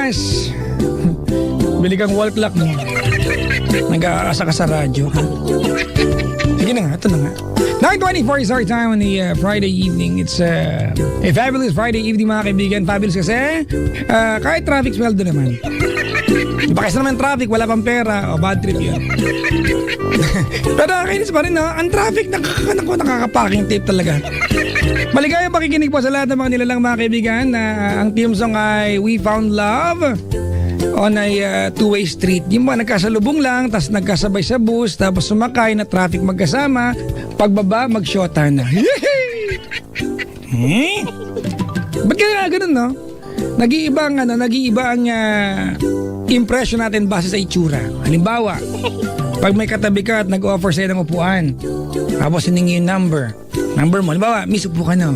bukas. Bili kang wall clock mo. Nag-aasa ka sa radyo. Ha? Sige na nga, ito na nga. 9:24 is our time on the Friday evening. It's a fabulous Friday evening mga kaibigan. Fabulous kasi kahit traffic sweldo naman. Bakit naman traffic, wala pang pera. O bad trip yun. Pero nakakainis pa rin no? Ang traffic, nakakapaking tape talaga. Maligayang pakikinig po sa lahat ng mga nilalang mga kaibigan. Ang team song ay We Found Love on a two-way street. Yung mga nagkasalubong lang, tapos nagkasabay sa bus, tapos sumakay na traffic magkasama, pagbaba, mag-shota na. Ba't kaya ganun, no? Nag-iiba ang impression natin base sa itsura. Halimbawa, pag may katabi ka at nag-offer sa'yo ng upuan, tapos hiningi yung number mo. Halimbawa, miss, upo ka na.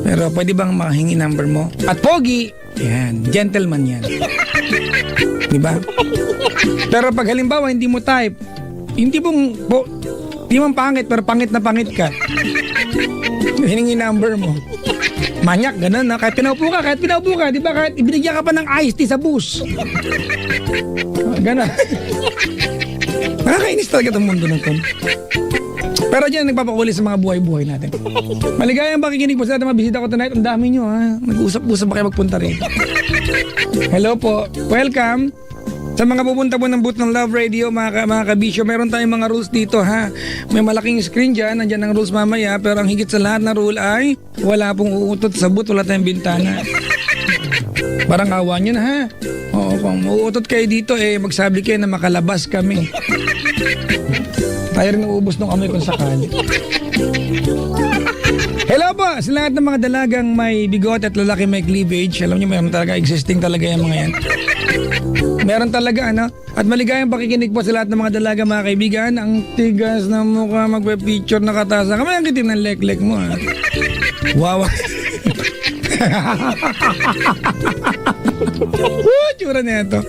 Pero pwede bang mahingi number mo? At pogi, yan, gentleman yan. Diba? Pero pag halimbawa hindi mo type, hindi mong pangit pero pangit na pangit ka. Hiningi number mo. Manyak, ganun na. Kahit pinaupo ka, di ba? Kahit ibinigyan ka pa ng iced tea sa bus. Ganun. Nakakainis talaga itong mundo na ito. Pero dyan, nagpapakuli sa mga buhay-buhay natin. Maligayang pakikinig po sa mga bisita ko tonight. Ang dami nyo, ha? Nag-usap-usap ba kayo magpunta rin? Hello po. Welcome. Sa mga pupunta po ng booth ng Love Radio, mga kabisyo, meron tayong mga rules dito, ha? May malaking screen dyan, nandyan ang rules mamaya, pero ang higit sa lahat na rule ay wala pong uutot sa booth, wala tayong bintana. Parang awa nyo na, ha? Oo, kung uutot kayo dito, magsabi kayo na makalabas kami. Tayo rin uubos nung amoy kung sakali. Hello po sa lahat ng mga dalagang may bigot at lalaki may cleavage. Alam niyo, meron talaga, existing talaga yung mga yan. Meron talaga, ano? At maligayang pakikinig po sa lahat ng mga dalaga, mga kaibigan. Ang tigas na mukha, magpe-picture na katasa. Kamay ang kitin ng lek-lek mo, ha? Wow. Tsura na ito.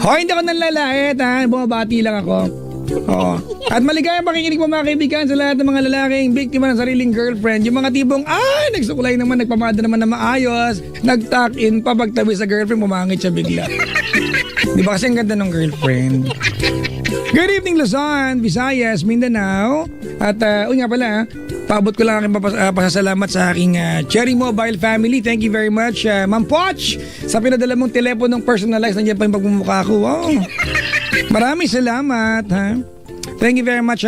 Hoy, hindi ko nanlalait, ha? Bumabati lang ako. Oo. At maligayang pakikinig po mga kaibigan sa lahat ng mga lalaking biktima ng sariling girlfriend. Yung mga tipong, nagsukulay naman, nagpamada naman na maayos, nag-tuck in pa, pagtabi sa girlfriend, pumangit siya bigla. Di ba kasi ang ganda ng girlfriend? Good evening Luzon, Visayas, Mindanao. At nga pala, paabot ko lang aking pasasalamat sa aking Cherry Mobile family. Thank you very much, Ma'am Poch, sa pinadala mong teleponong personalized. Nandiyan pa yung pagmumukha ko. Wow. Maraming salamat, ha? Thank you very much,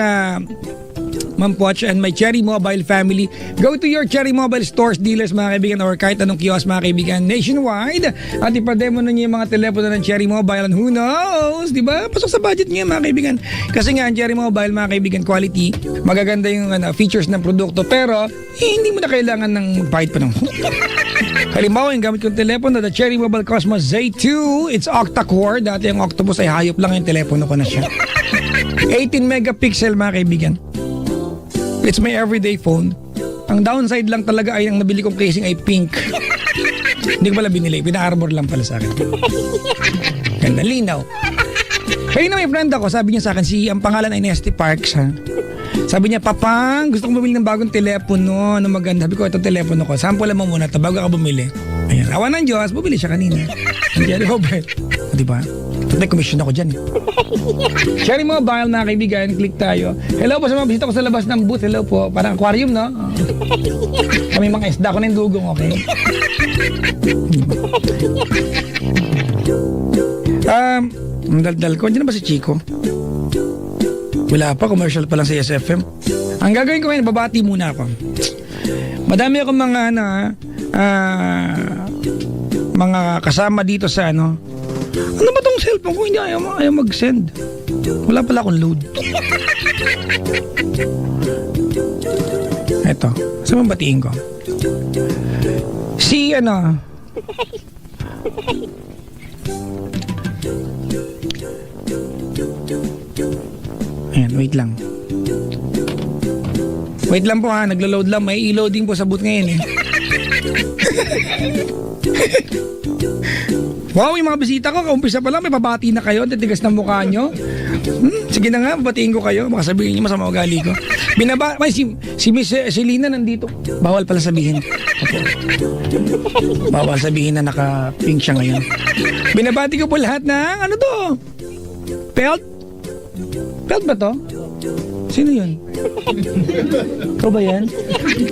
Ma'am Poch and my Cherry Mobile family. Go to your Cherry Mobile stores, dealers mga kaibigan, or kahit anong kiosk mga kaibigan nationwide at ipademo na niyo yung mga telepono ng Cherry Mobile, and who knows, di ba? Pasok sa budget niyo mga kaibigan. Kasi nga ang Cherry Mobile mga kaibigan, quality, magaganda yung features ng produkto, pero hindi mo na kailangan ng magbayad pa ng halimbawa yung gamit kong telepono, the Cherry Mobile Cosmos Z2, it's octa-core. Dati yung Octopus ay hayop lang, yung telepono ko na siya. 18 megapixel mga kaibigan. It's my everyday phone. Ang downside lang talaga ay ang nabili kong casing ay pink. Hindi ko pala binili. Pina-armor lang pala sa akin. Ganda, linaw. Kaya na may friend ako, sabi niya sa akin, ang pangalan ay Nesty Parks, ha? Sabi niya, Papang, gusto kong bumili ng bagong telepono na maganda. Sabi ko, itong telepono ko. Sample mo muna ito bago ka bumili. Ayan, awan ng Diyos, bumili siya kanina. Cherry Mobile. Diba? May commission ako dyan. Cherry Mobile, mga kaibigan, click tayo. Hello po sa mga bisita ko sa labas ng booth. Hello po. Parang aquarium, no? Kami mga isda ko na yung dugong, okay? Ang daldal ko. Diyan na ba si Chico? Wala pa. Commercial pa lang sa SFM. Ang gagawin ko ngayon, babati muna ako. Madami akong mga kasama dito sa ano ba tong cellphone ko? Hindi ayaw mag-send. Wala pala akong load. Eto. Saan mong batiin ko? Si ayan, wait lang. Wait lang po ha, naglo-load lang. May e-loading po sa booth ngayon Wow, yung mga bisita ko, kaumpisa pa lang, may babati na kayo, titigas ng mukha nyo. Sige na nga, batiin ko kayo. Baka sabihin niyo masama ugali ko. Ay, si Miss Selena nandito. Bawal pala sabihin. Opo. Bawal sabihin na naka-pink siya ngayon. Binabati ko po lahat ng, ano to? Pelt? Pelt ba to? Sino yun? Ikaw ba yan?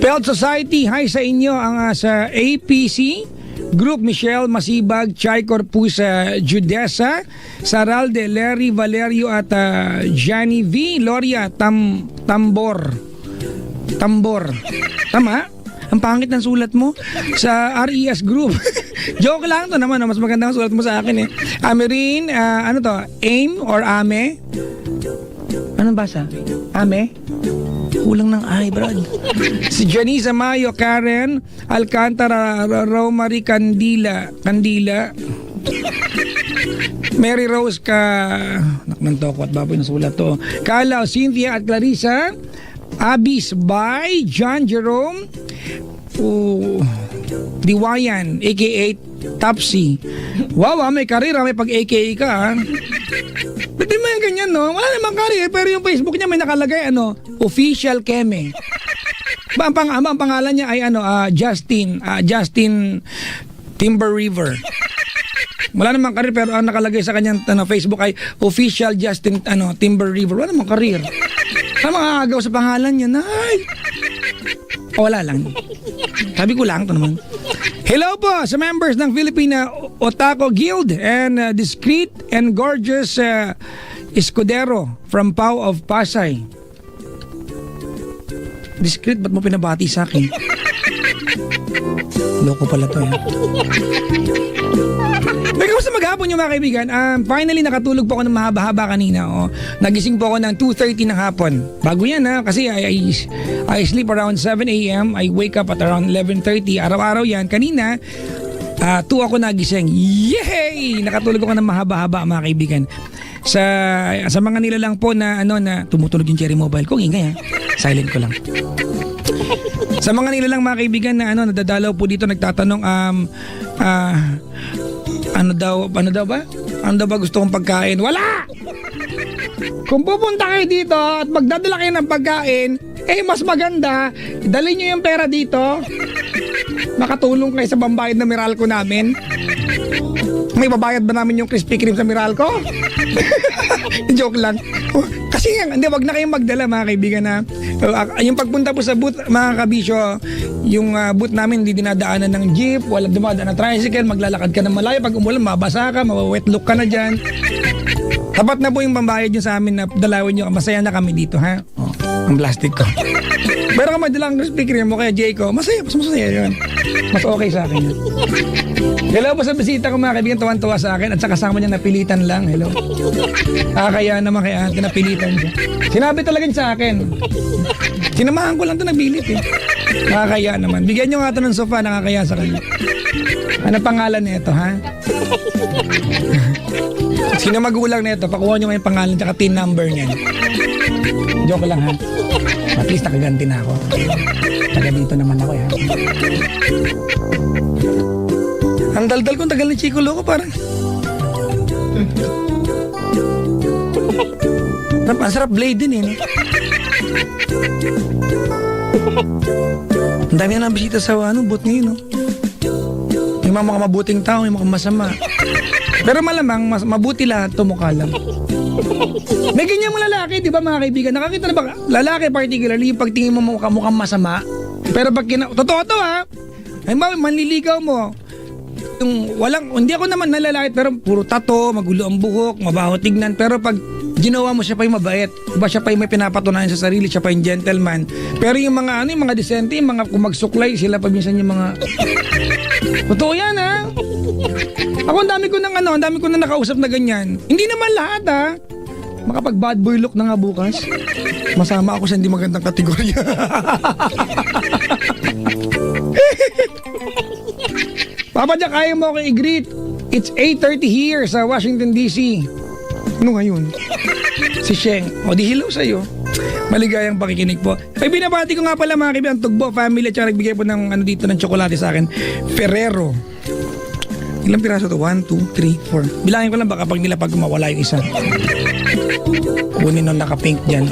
Pelt Society, hi sa inyo ang sa APC Group, Michelle Masibag, Chay Corpusa, Judesa, Saralde, Larry, Valerio at Johnny V. Loria, Tambor. Tama? Ang pangit ng sulat mo sa RES Group. Joke lang to naman, mas maganda ang sulat mo sa akin eh. Amerin, ano to? AIM or AME? Anong basa? AME? Kulang ng ay, brad. Si Janice Mayo, Karen Alcantara, Romary Candila, Mary Rose Naknantoko at baboy na sulat to. Kalaw, Cynthia at Clarissa, Abis by John Jerome, Diwayan, aka Topsy. Wow, may karira, may pag-aka ka, ha? Ba't di mo yung ganyan, no? Wala namang karir, pero yung Facebook niya may nakalagay, Official Keme. Ang pangalan niya ay, Justin Timber River. Wala namang karir, pero ang nakalagay sa kanyang Facebook ay Official Justin Timber River. Wala namang karir. Ano makakagaw sa pangalan niya? Ay! Wala lang. Sabi ko lang ito naman. Hello po sa members ng Filipina Otaku Guild and discreet and gorgeous Escudero from Pau of Pasay. Discreet, ba't mo pinabati sa akin? Loko pala to, May kamusta maghapon yung mga kaibigan? Finally, nakatulog po ako ng mahaba-haba kanina. Nagising po ako ng 2:30 ng hapon. Bago yan, kasi I sleep around 7 a.m. I wake up at around 11:30. Araw-araw yan. Kanina, 2 ako nagising. Yay! Nakatulog ako ng mahaba-haba, mga kaibigan. Sa mga nilalang po na tumutunog yung cherry mobile ko, ingay, silent ko lang. Sa mga nilalang mga kaibigan na nadadalaw po dito, nagtatanong ano daw ba gusto kong pagkain? Wala! Kung pupunta kayo dito at magdadala kayo ng pagkain, mas maganda, dalhin nyo yung pera dito. Makatulong kayo sa pambayad na Meralco namin. May babayad ba namin yung Krispy Kreme sa Meralco? Joke lang. Kasi wag na kayong magdala, mga kaibigan, na yung pagpunta po sa booth, mga kabisyo, yung booth namin hindi dinadaanan ng jeep, wala dumadaan na tricycle, maglalakad ka ng malayo, pag umulan mabasa ka, mawawet look ka na dyan. Tapat na po yung pambayad nyo sa amin na dalawin nyo, masaya na kami dito, ha? Ang plastic ko. Pero kung may dalang Krispy Kreme mo kaya Jay ko, masaya yun. Mas okay sa akin yun. Hello po sa bisita ko, mga kaibigan, tuwan-tuwa sa akin at sa kasama niya napilitan lang. Hello. Kaya naman kaya napilitan siya. Sinabi talaga niya sa akin. Sinamahan ko lang ito, nabilit Nakakaya naman. Bigyan niyo nga ito ng sofa, nakakaya sa kanya. Ano pangalan nito, ha? Sino magulang nito? Pakuha niyo nga yung pangalan at tin number niyan. Joke lang, ha? At least nakaganti na ako. Taga dito naman ako, ha? Ang daldal kong tagal ni Chico Loco, parang ang sarap blade din, no? Ang dami na ng bisita sa booth ngayon, no? May mga mabuting tao, may mga masama. Pero malamang mabuti lahat, tumukha lang. May ganyan mo lalaki, di ba, mga kaibigan? Nakakita na ba lalaki particularly yung pagtingin mo mukhang masama? Pero pag totoo to, ha? Ay, manliligaw mo. Hindi ako naman nalalait, pero puro tato, magulo ang buhok, mabaho tignan, pero pag ginawa mo, siya pa yung mabait, diba, siya pa yung may pinapatunayan sa sarili, siya pa yung gentleman. Pero yung mga yung mga decente, yung mga kumagsuklay, sila pa minsan yung mga totoo yan, ha? Ako ang dami ko na nakausap na ganyan. Hindi naman lahat, ha? Makapag bad boy look na nga bukas, masama ako sa hindi magandang kategorya. Papa Jack, ayaw mo ako i-greet. It's 8:30 here sa Washington, D.C. Ano ngayon? Si Sheng. Di hello sa'yo. Maligayang pakikinig po. Ay, binabati ko nga pala, mga kaibigan, Tugbo family at saka nagbigay po ng dito ng tsokolate sa akin. Ferrero. Ilang piraso to? 1, 2, 3, 4. Bilangin ko lang baka pag nila pag mawala yung isa. Kunin nung naka-pink dyan.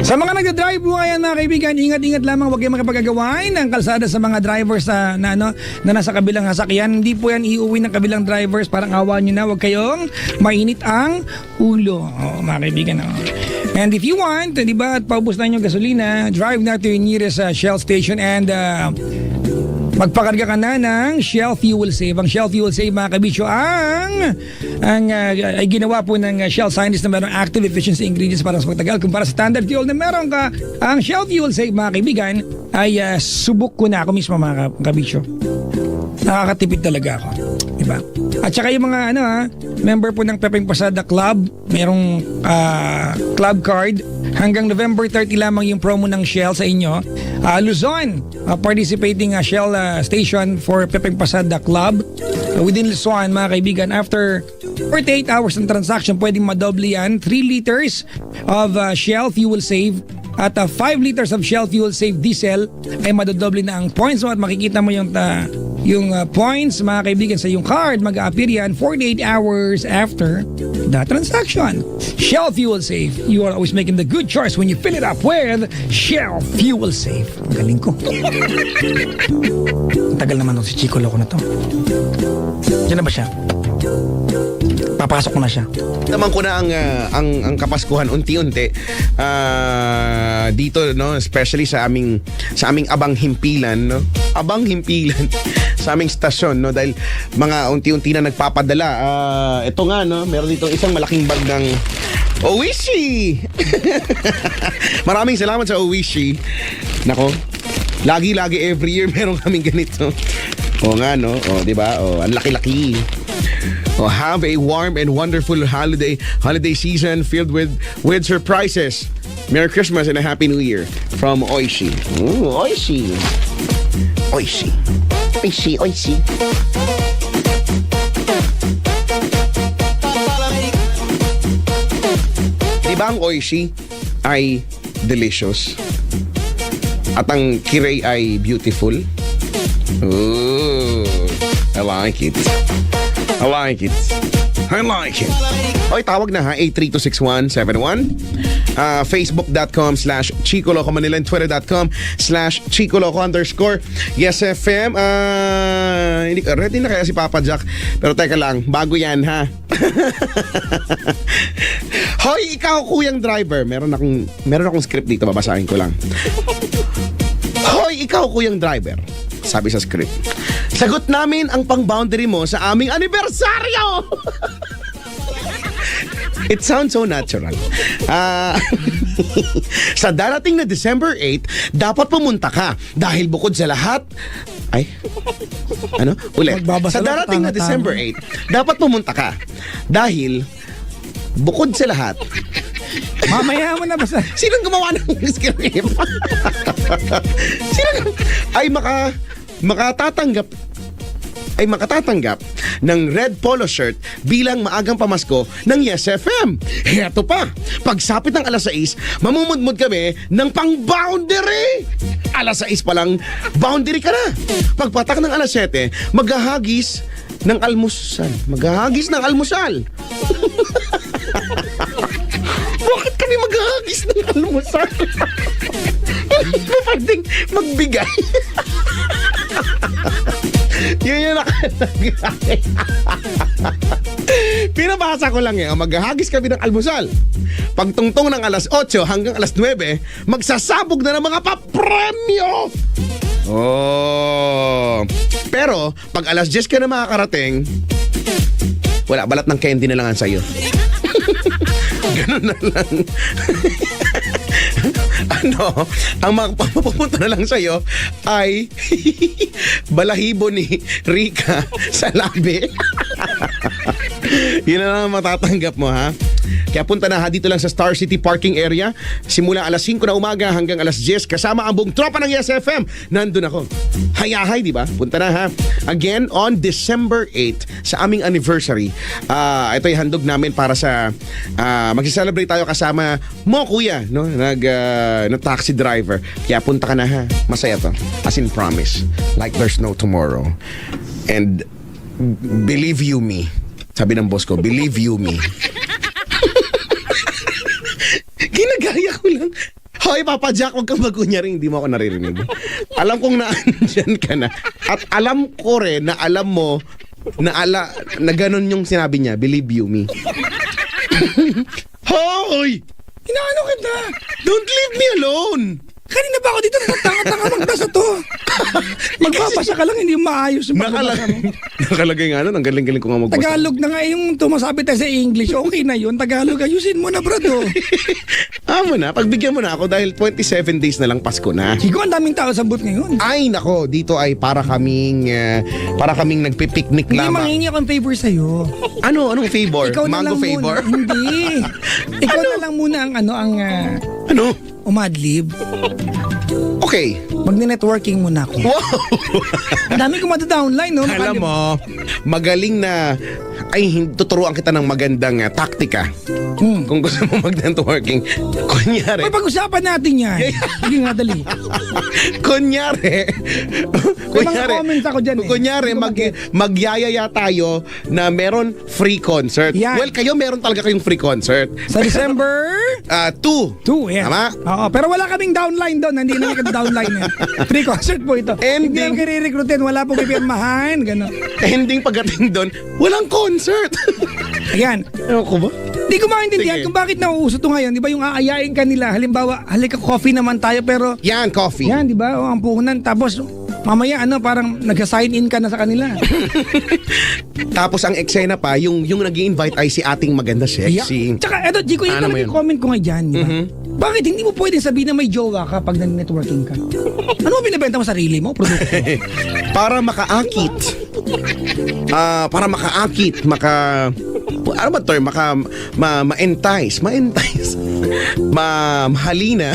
Sa mga nagda-drive po ngayon mga kaibigan, ingat-ingat lamang, huwag kayong makapagagawain ng kalsada sa mga drivers na nasa kabilang sasakyan. Hindi po yan iuwi ng kabilang drivers, parang awa nyo na, huwag kayong mainit ang ulo. Mga kaibigan. And if you want, di ba, at paubos na yung gasolina, drive na to your nearest Shell station and magpakarga ka na ng Shell Fuel Save. Ang Shell Fuel Save mga kabisyo ay ginawa po ng Shell scientists na mayroong active efficiency ingredients para sa pagtagal. Kumpara sa standard fuel na meron ka, ang Shell Fuel Save mga kaibigan ay subok ko na ako mismo mga kabisyo. Nakakatipid talaga ako. Diba? At saka yung mga member po ng Pepeng Pasada Club, merong club card. Hanggang November 30 lamang yung promo ng Shell sa inyo. Luzon, participating Shell station for Pepeng Pasada Club. Within Luzon, mga kaibigan, after 48 hours ng transaction, pwedeng madoble yan. 3 liters of Shell Fuel Save at 5 liters of Shell Fuel Save diesel ay madodoble na ang points mo at makikita mo yung points mga kaibigan sa yung card. Mag-a-appear yan 48 hours after the transaction. Shell Fuel Save. You are always making the good choice when you fill it up with Shell Fuel Save. Ang galing ko. Ang tagal naman si Chico Loco na to. Diyan na ba siya? Papasok ko na siya. Naman ko na ang Kapaskuhan unti-unti dito, no, especially sa aming abang himpilan, no. Abang himpilan sa aming stasyon, no, dahil mga unti-unti na nagpapadala. Ito nga, no, meron dito isang malaking bag ng Oishi. Maraming salamat sa Oishi. Nako, lagi every year meron kaming ganito. O nga, no, o di ba? O ang laki-laki. Oh, have a warm and wonderful holiday season filled with surprises. Merry Christmas and a Happy New Year from Oishi. Ooh, Oishi. Oishi. Oishi, Oishi. Diba ang Oishi ay delicious? At ang kirei ay beautiful? Ooh, I like it. I like it. I like it. Oy, tawag na ha, 8326171. Facebook.com/Chicoloco Manila and Twitter.com/Chicoloco _ Yes FM. Hindi ready na kaya si Papa Jack. Pero teka lang, bago yan ha. Hoy, ikaw kuyang driver. Meron akong script dito, babasahin ko lang. Hoy, ikaw kuyang driver. Sabi sa script, sagot namin ang pang-boundary mo sa aming anibersaryo! It sounds so natural. Sa darating na December 8, dapat pumunta ka dahil bukod sa lahat... Ay? Ano? Ulit. Sa darating na December 8, dapat pumunta ka dahil bukod sa lahat... Mamaya mo na basta. Sinong gumawa ng script? makatatanggap ng red polo shirt bilang maagang pamasko ng Yes FM. Heto pa, pagsapit ng alas 6, mamumudmud kami ng pang-boundary. Alas 6 pa lang, boundary ka na. Pagpatak ng alas 7, maghahagis ng almusal. Bakit kami maghahagis ng almusal? Pwedeng magbigay. Yun yung nakalagay. Pinabasa ko lang maghahagis kami ng almusal. Pagtungtong ng alas 8 hanggang alas 9, magsasabog na ng mga papremyo. Oh. Pero, pag alas 10 ka na makakarating, wala, balat ng candy na lang ang sayo. Ganun na lang. Ang mapupunta na lang sa'yo ay balahibo ni Rika sa labi. Yun na lang matatanggap mo, ha? Kaya punta na ha dito lang sa Star City Parking Area. Simula alas 5 na umaga hanggang alas 10 kasama ang buong tropa ng Yes FM. Nandun ako. Hayahay, di ba? Punta na ha. Again, on December 8 sa aming anniversary. Ito ay handog namin para sa magsi-celebrate tayo kasama mo, kuya, no? Na taxi driver. Kaya punta ka na ha. Masaya to. As in promise. Like there's no tomorrow. And Believe you me. Sabi ng boss ko, believe you me. Ginagaya ko lang. Hoy, Papa Jack, huwag kang magkunyaring hindi mo ako naririnig. Alam kong naandyan ka na. At alam ko rin na alam mo na ganun yung sinabi niya, believe you me. Hoy! Inaano kita? Don't leave me alone! Kanina ba ako dito natanga-tanga magbasa to? Magbabasa ka lang, hindi maayos yung pagbabasa mo. Nakalagay nga nun, ang galing-galing ko nga magbasa. Tagalog na nga yung tumasabi tayo sa English. Okay na yun. Tagalog, ayusin mo na, brado. Mo na, pagbigyan mo na ako dahil 27 days na lang Pasko na. Chico, ang daming tao sa booth ngayon. Ay, nako, dito ay para kaming nagpipiknik Hindi, lamang. manghingi akong favor sa'yo. Anong favor? Ikaw na Mango lang favor? Muna. Hindi. Ikaw na lang muna ang Ano? umadlib. Okay. Magne-networking muna ako. Wow! Ang dami ko madadownline, no? Alam mo, magaling na tuturuan kita ng magandang taktika. Kung gusto mo mag-networking. Kunyari. Ay, pag-usapan natin yan. Sige nga, dali. Kunyari. May mga comments ako dyan eh. Kunyari, magyayaya tayo na meron free concert. Yan. Well, kayo meron talaga kayong free concert. Sa December 2. 2, yeah. Tama? Oo, pero wala kaming downline doon. Hindi namin ka downline yan. Free concert po ito. Hindi namin kayo re-recruitin. Wala pong pipirmahan. Gano'n. Ending pagdating doon, walang concert. Ayan. Ano ko ba? Hindi ko maintindihan Sige. kung bakit nauuso to ngayon. Di ba yung aayain ka nila? Halimbawa, halika coffee naman tayo pero... Yan, coffee. Yan, di ba? O, ang puhunan. Tapos, mamaya parang nag-sign in ka na sa kanila. Tapos ang eksena pa, yung nag-i-invite ay si ating maganda sexy. Tsaka, eto, Chico, yung Ano mo talagang yun? comment ko nga dyan, di ba? Bakit hindi mo pwedeng sabihin na may jowa ka pag nag-networking ka? Ano mo binibenta mo sarili mo? Produkto? Para makaakit. Ano ba term? Ma-entice. Halina.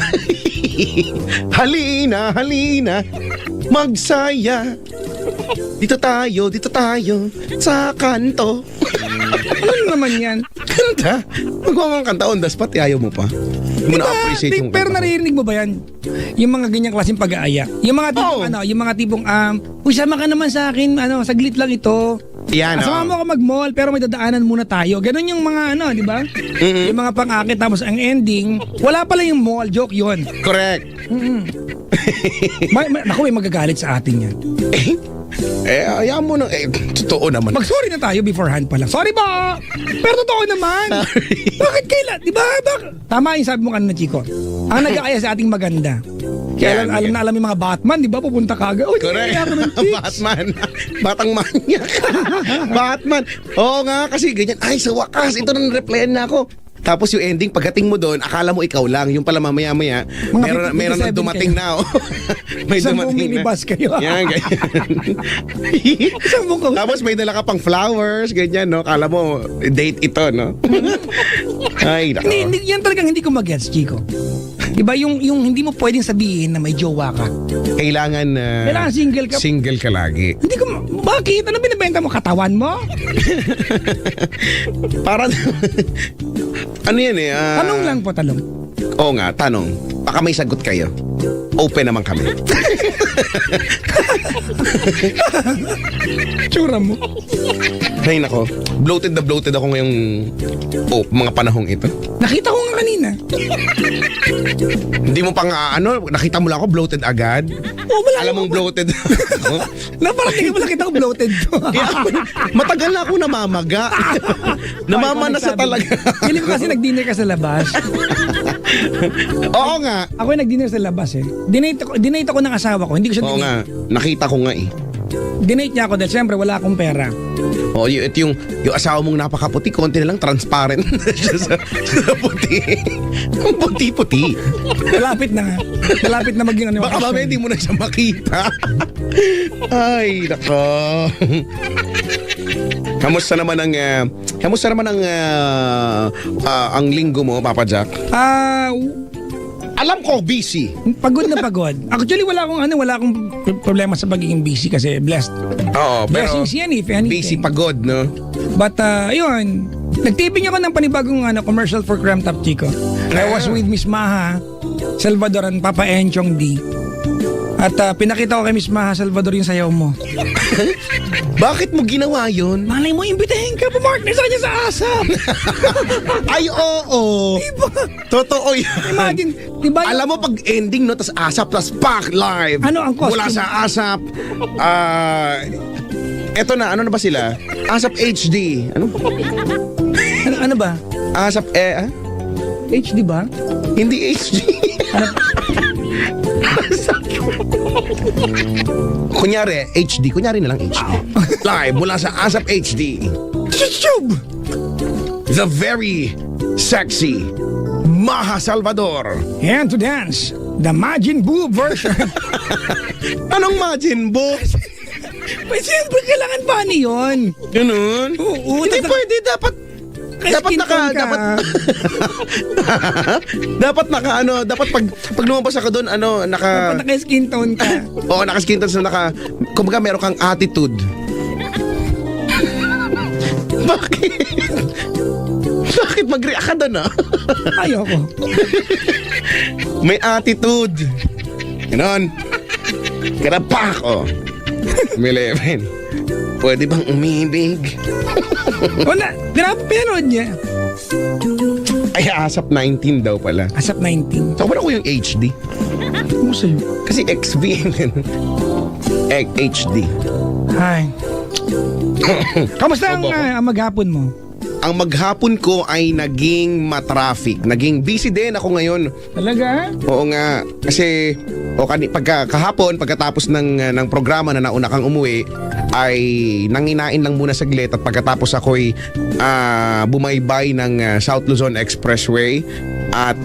halina. Magsaya. Dito tayo sa kanto. Ano naman yan? Kanta. Magwawang kanta on the spot, ayaw mo pa. Hindi mo na-appreciate yung Pero kanta. naririnig mo ba yan? Yung mga ganyang klaseng pag-aaya. Yung mga tipong yung mga tipong usama ka naman sa akin, saglit lang ito. Yan, Asama mo ako mag-mall pero may dadaanan muna tayo. Ganon yung mga di ba? Yung mga pang-akit tapos ang ending, wala pala yung mall, joke yun. Correct. Naku, may magagalit sa atin yan. Ayaw mo na. Totoo naman. Mag-sorry na tayo beforehand pa lang. Sorry ba? Pero totoo naman. Bakit kailan? Di ba? Tama yung sabi mo kanina, Chico. Ang nag-aaya sa ating maganda. Kaya Yan, alam yung mga Batman, di ba? Pupunta ka agad. Correct. Batman. Batang manyak. Batman. Oo nga, kasi ganyan. Ay, sa wakas, ito nang replyan na ako. Tapos yung ending, pagdating mo doon, akala mo ikaw lang. Yung pala mamaya-maya, meron na dumating na. May Isang buong dumating na. minibus kayo. Yan, ganyan. Isang buong Tapos may dala ka pang flowers, ganyan, no? Akala mo, date ito, no? Ay, nako. Yan talagang hindi ko mag-gets, Chico. Diba yung hindi mo pwedeng sabihin na may jowa ka. Kailangan single ka. Single ka lagi. Hindi ko, bakit? Ano binibenta mo? Katawan mo? Para, ano yan eh? Tanong lang po, tanong. Oo nga, tanong. Baka may sagot kayo. Open naman kami. Tsura mo. Ay nako, bloated ako ngayong mga panahong ito. Nakita ko nga kanina. Hindi mo pang nakita mo lang ako bloated agad. Oh, wala Alam mong bloated ako. Naparating mo nakita ko bloated to. Matagal na ako namamaga. Namamanas na talaga. Feeling ko kasi nag-dinner ka sa labas. Oo nga. Ako yung nag-dinner sa labas eh. Dinate ako ng asawa ko. Hindi ko siya Oo dinate. nga. Nakita ko nga eh. Dinate niya ako dahil syempre wala akong pera. Oh, ito yung asawa mong napakaputi, konti na lang transparent siya sa puti. Ang puti-puti. Malapit na nga. Malapit na maging ano. Baka mamaya hindi mo na siya makita. Ay, nako. Kamusta naman ang linggo mo, Papa Jack? Alam ko busy. Pagod na pagod. Actually wala akong problema sa pagiging busy kasi blessed. Oo, pero Blessings yan if anything. busy pagod, no? But ayun, nagtiping ako ng panibagong commercial for Cram Top, Chico. I was with Miss Maha, Salvador and Papa Enchong D. At pinakita ko kay Miss Maha Salvador yung sayaw mo. Bakit mo ginawa yun? Malay mo, imbitahin ka, pumartner sa kanya sa ASAP. Ay, oo. Diba? Totoo yan. Imagine, diba? Alam mo, pag ending, no, tas ASAP, tas pak, live. Ano ang costume? Mula sa ASAP. Eto na, ano na ba sila? ASAP HD. Ano? Ano ba? ASAP, HD ba? Hindi HD. Kunyari, HD. Kunyari na lang HD. Live mula sa ASAP HD. YouTube! The very sexy Maha Salvador. And to dance, the Majin Buu version. Anong Majin Buu? May siyempre kailangan funny yun. Ganun? Oo. Hindi pwede, dapat Skin tone ka. dapat naka ano, dapat pag lumabas ako doon, ano, Dapat naka-skin tone ka. Oo, naka-skin tone, so kumbaga meron kang attitude. Bakit? Bakit mag-react ka doon, ah? Ayoko. May attitude. Ganon. Karapak, oh. May pwede bang umibig? Wala. Pinanood niya. Ay, ASAP 19 daw pala. ASAP 19. So, ko yung HD. Ano sa'yo? Kasi XV. HD. Hi. Kamusta ang maghapon mo? Ang maghapon ko ay naging matraffic. Naging busy din ako ngayon. Talaga? Oo nga. Kasi kahapon, pagkatapos ng programa na nauna kang umuwi, ay nanginain lang muna saglit at pagkatapos ako'y bumaybay ng South Luzon Expressway at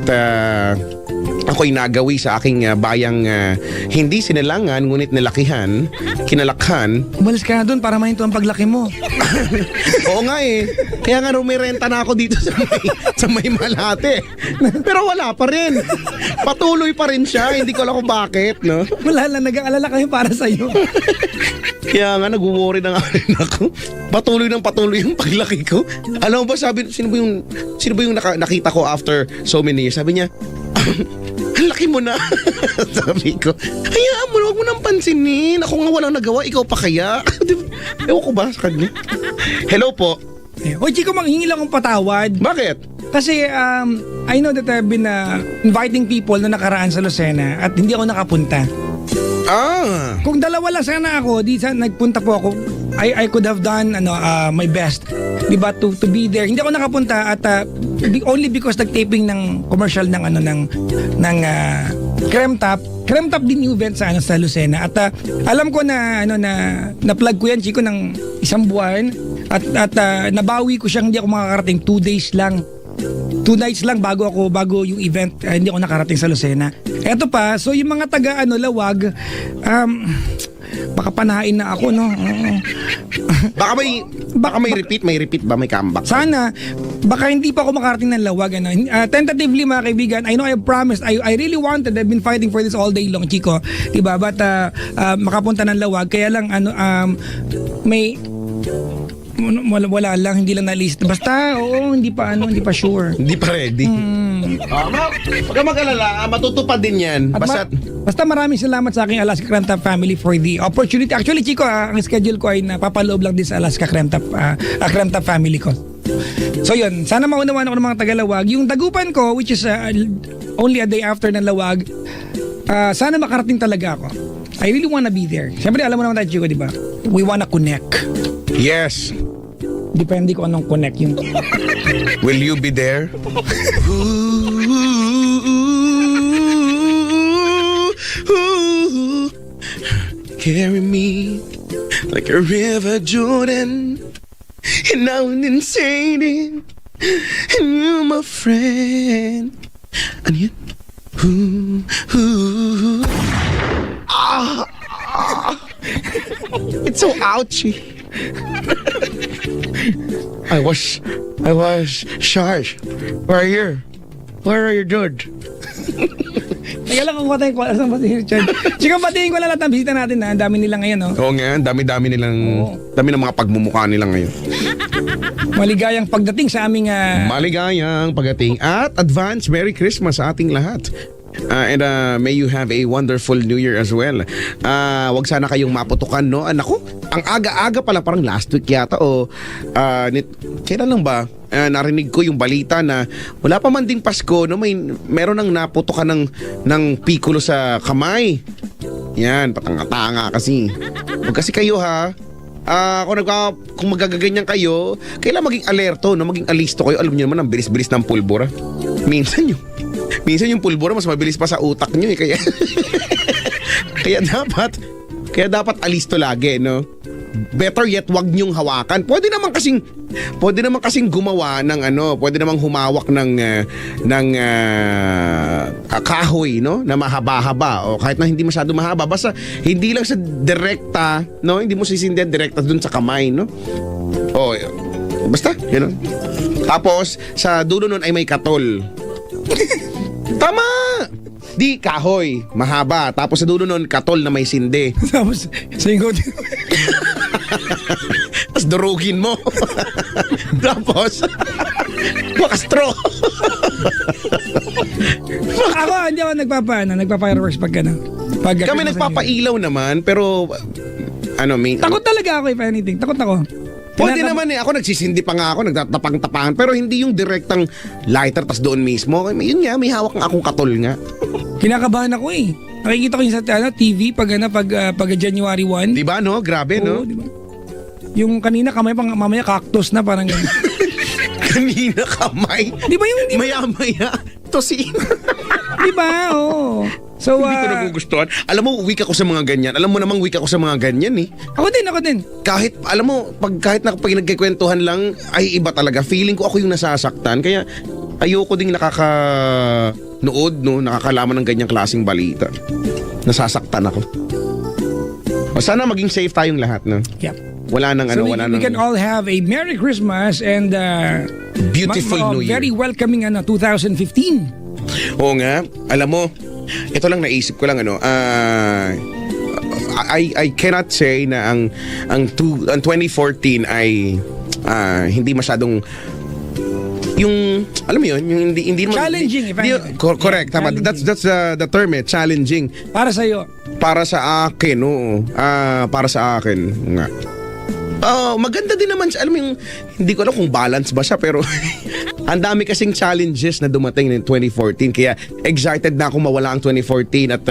ako'y nagawi sa aking bayang hindi sinilangan ngunit kinalakhan. Umalis ka na doon para mahinto ang paglaki mo. Oo nga eh. Kaya nga may renta na ako dito sa may Malate. Pero wala pa rin. Patuloy pa rin siya. Hindi ko alam kung bakit, no? Wala lang, nag-aalala kami para sa'yo. Kaya nga, nag-worry na nga rin ako. Patuloy yung paglaki ko. Alam mo ba, sino ba yung nakita ko after so many years? Sabi niya, ang laki mo na. Sabi ko, hayaan mo na, huwag mo nang pansinin. Ako nga walang nagawa, ikaw pa kaya? Ewan ko ba sa kanya? Hello po. Hoy, Chico, manghingi lang akong patawad. Bakit? Kasi I know that I've been inviting people na nakaraan sa Lucena at hindi ako nakapunta. Kung dalawa lang sana ako, nagpunta po ako, I could have done my best. Diba, to be there. Hindi ako nakapunta at only because nag-taping ng commercial ng Creme Top. Creme Top din yung event sa Lucena. At alam ko na na-plug ko yan, Chico, ng isang buwan. At nabawi ko siyang hindi ako makakarating 2 days lang. 2 nights lang bago yung event, hindi ako nakarating sa Lucena. Eto pa, so yung mga taga Lawag, baka panahain na ako, no? Baka may repeat ba? May comeback? Sana, baka hindi pa ako makarating ng Lawag. Tentatively, mga kaibigan, I know I promised, I really wanted, I've been fighting for this all day long, Chico. Diba? But makapunta ng Lawag, kaya lang, wala lang, hindi lang na-list. Basta, oo, hindi pa sure. Hindi pa ready. Huwag ka mag-alala, matutupad din yan. Basta maraming salamat sa aking Alaska Creme Top family for the opportunity. Actually, Chico, ang schedule ko ay napapaloob lang din sa Alaska Creme Top family ko. So yun, sana maunawaan ako ng mga taga-Lawag. Yung dagupan ko, which is only a day after ng Lawag, sana makarating talaga ako. I really wanna be there. Siyempre, alam mo naman tayo, Chico, di ba? We wanna connect. Yes. Depende ko anong connect yun. Will you be there? Carry me like a river Jordan, and now I'm insane, and you're my friend. And yet, it's so ouchy. I was charged. Where are you, dude? Kaya lang kung patayin ko, asan ba si Richard? Chico, patayin ko na lahat ng bisita natin na. Ang dami nila ngayon, no? Oo nga, dami ng mga pagmumukha nila ngayon. Maligayang pagdating sa aming... Maligayang pagdating at advance Merry Christmas sa ating lahat. May you have a wonderful New Year as well. Wag sana kayong maputukan, no? Naku, ang aga-aga pala, parang last week yata o kailan lang ba? Narinig ko yung balita na wala pa man ding Pasko, no? Meron nang naputukan ng pikulo sa kamay. Yan, patanga-tanga kasi. Huwag kasi kayo ha. Kung magagaganyan kayo, kailangan maging alerto, no? Maging alisto kayo. Alam niyo naman, ang bilis-bilis ng pulbura. Minsan yung pulbura mas mabilis pa sa utak niyo eh. Kaya dapat alisto lagi, no? Better yet, wag niyong hawakan. Pwede naman kasing gumawa ng pwede namang humawak ng kahoy, no? Na mahaba-haba o kahit na hindi masyado mahaba, basta hindi lang sa direkta, no? Hindi mo sisindihan direkta dun sa kamay, no? O basta, yun. Tapos sa dulo nun ay may katol. Tama! Di kahoy, mahaba. Tapos sa dulo nun, katol na may sinde. Tapos, singot. Tapos durugin mo. Tapos, makastraw. Hindi ako nagpa-fireworks pag ano. Kami nagpapailaw naman, pero takot talaga ako if anything. Takot ako. Pwede naman eh. Ako nagsisindi pa nga ako, nagtatapang-tapangan. Pero hindi yung direktang lighter tas doon mismo. Yun nga, may hawak nga akong katol nga. Kinakabahan ako eh. Nakikita ko yung sa TV pag January 1. Diba no? Grabe no? Diba? Yung kanina kamay, mamaya cactus na parang gano'n. Kanina kamay? Di ba yung... Maya-maya. Tosin. Di ba? Oo. So, hindi ko nagugustuhan. Alam mo, weak ako sa mga ganyan. Alam mo namang weak ako sa mga ganyan eh. Ako din. Kahit, alam mo, kahit pag nagkikwentuhan lang, ay iba talaga. Feeling ko ako yung nasasaktan. Kaya ayoko ding nakakanood, no? Nakakalaman ng ganyang klaseng balita. Nasasaktan ako. O sana maging safe tayong lahat, no? Yep. Wala nang we can all have a Merry Christmas and beautiful New Year. Very welcoming 2015. Oo nga. Alam mo, ito lang naisip ko lang I cannot say na ang 2014 ay hindi masyadong yung alam mo yun, yung hindi challenging correct, tama. That's the term challenging. Para sa iyo. Para sa akin, oo. Para sa akin nga. Maganda din naman, alam mo yung, hindi ko alam kung balance ba siya, pero ang dami kasing challenges na dumating in 2014, kaya excited na akong mawala ang 2014 at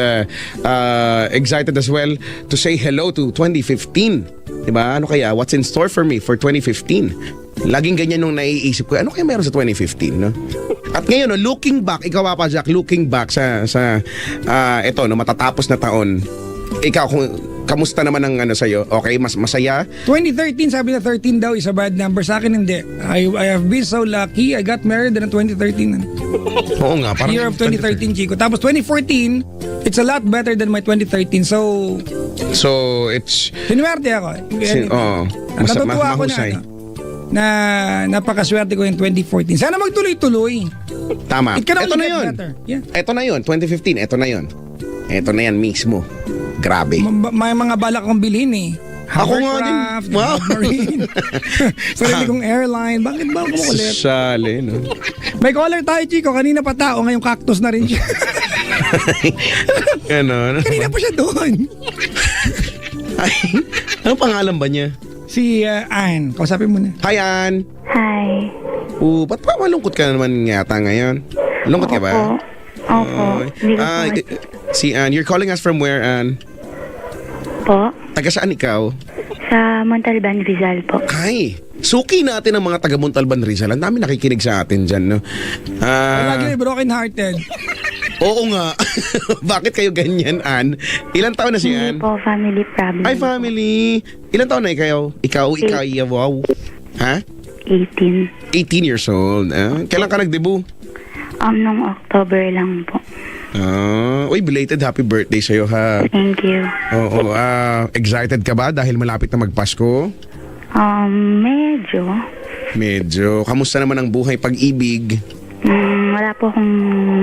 excited as well to say hello to 2015. Diba? Ano kaya? What's in store for me for 2015? Laging ganyan nung naiisip ko, ano kaya meron sa 2015, no? At ngayon, looking back, ikaw pa Jack, looking back sa ito, matatapos na taon, ikaw, kamusta naman ang sa'yo? Okay, mas masaya? 2013, sabi na 13 daw is a bad number. Sa akin hindi. I have been so lucky. I got married in 2013. Oo nga. Parang year of 2013, Chico. Tapos 2014, it's a lot better than my 2013. So it's... Sinuwerte ako. Natutuwa ako na napakaswerte ko yung 2014. Sana magtuloy-tuloy. Tama. It can Ito only na yun. get better. Yeah. Ito na yun. 2015. Ito na yun. Ito na yan mismo. Grabe. May mga balak akong bilhin eh. Ako nga din. Wow. Marine. Sarili kong airline. Bakit ba ako makulit? Sali, no? May caller tayo, Chico. Kanina pa tao. Ngayong cactus na rin siya. Ganon. Kanina pa siya doon. Ay, ano pangalan ba niya? Si Ann. Kausapin mo na. Hi, Ann. Hi. Ba't pa malungkot ka naman yata ngayon? Malungkot ka ba? Opo. Si Ann, you're calling us from where, Ann? Po? Taga saan ikaw? Sa Montalban, Rizal po. Ay, suki natin ang mga taga Montalban, Rizal. Ang dami nakikinig sa atin dyan, no? Lagi broken hearted. Oo nga. Bakit kayo ganyan, Ann? Ilang taon na si Hindi Ann? po, family problem. Ay, family. Ilang taon na ikaw? Ikaw, wow. Ha? 18. 18 years old. Kailan ka nag-debut? Nung October lang po. Uy, belated happy birthday sa'yo, ha? Thank you. Oo, excited ka ba dahil malapit na magpasko? Medyo. Medyo. Kamusta naman ang buhay pag-ibig? Wala po akong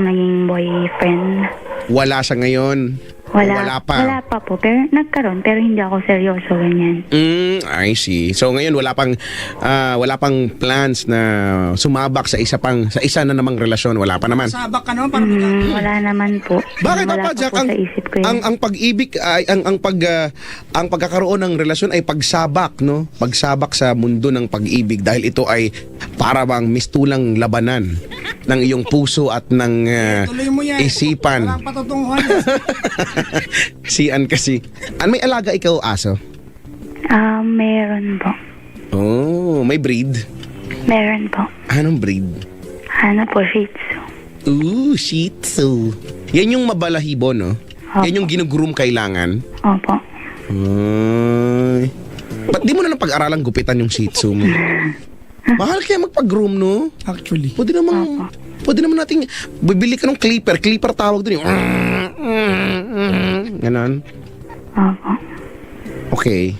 naging boyfriend. Wala siya ngayon. Wala pa. Wala pa po. Pero nagkaroon, pero hindi ako seryoso, ganyan. I see. So ngayon wala pang plans na sumabak sa isa na namang relasyon. Wala pa naman. Sabak ka naman para Wala naman po. Bakit Wala pa, pa Jack? po sa isip ko yun. Ang pag-ibig ay ang pagkakaroon ng relasyon ay pagsabak, no? Pagsabak sa mundo ng pag-ibig dahil ito ay para bang mistulang labanan ng iyong puso at ng tuloy mo yan. isipan. Walang patutunguhan. Si Ann kasi. May alaga ikaw aso? Meron po. Oh, may breed. Meron po. Anong breed? Ano po, Shih Tzu. Shih Tzu. Yan yung mabalahibo, no? Opo. Yan yung ginugroom kailangan. Opo. Ay. Ba't di mo na napag-aralang gupitan yung Shih Tzu mo? Mahal kaya magpag-groom, no? Actually. Pwede naman nating bibili ka ng clipper. Clipper tawag dun yung ganon. Opo. Okay.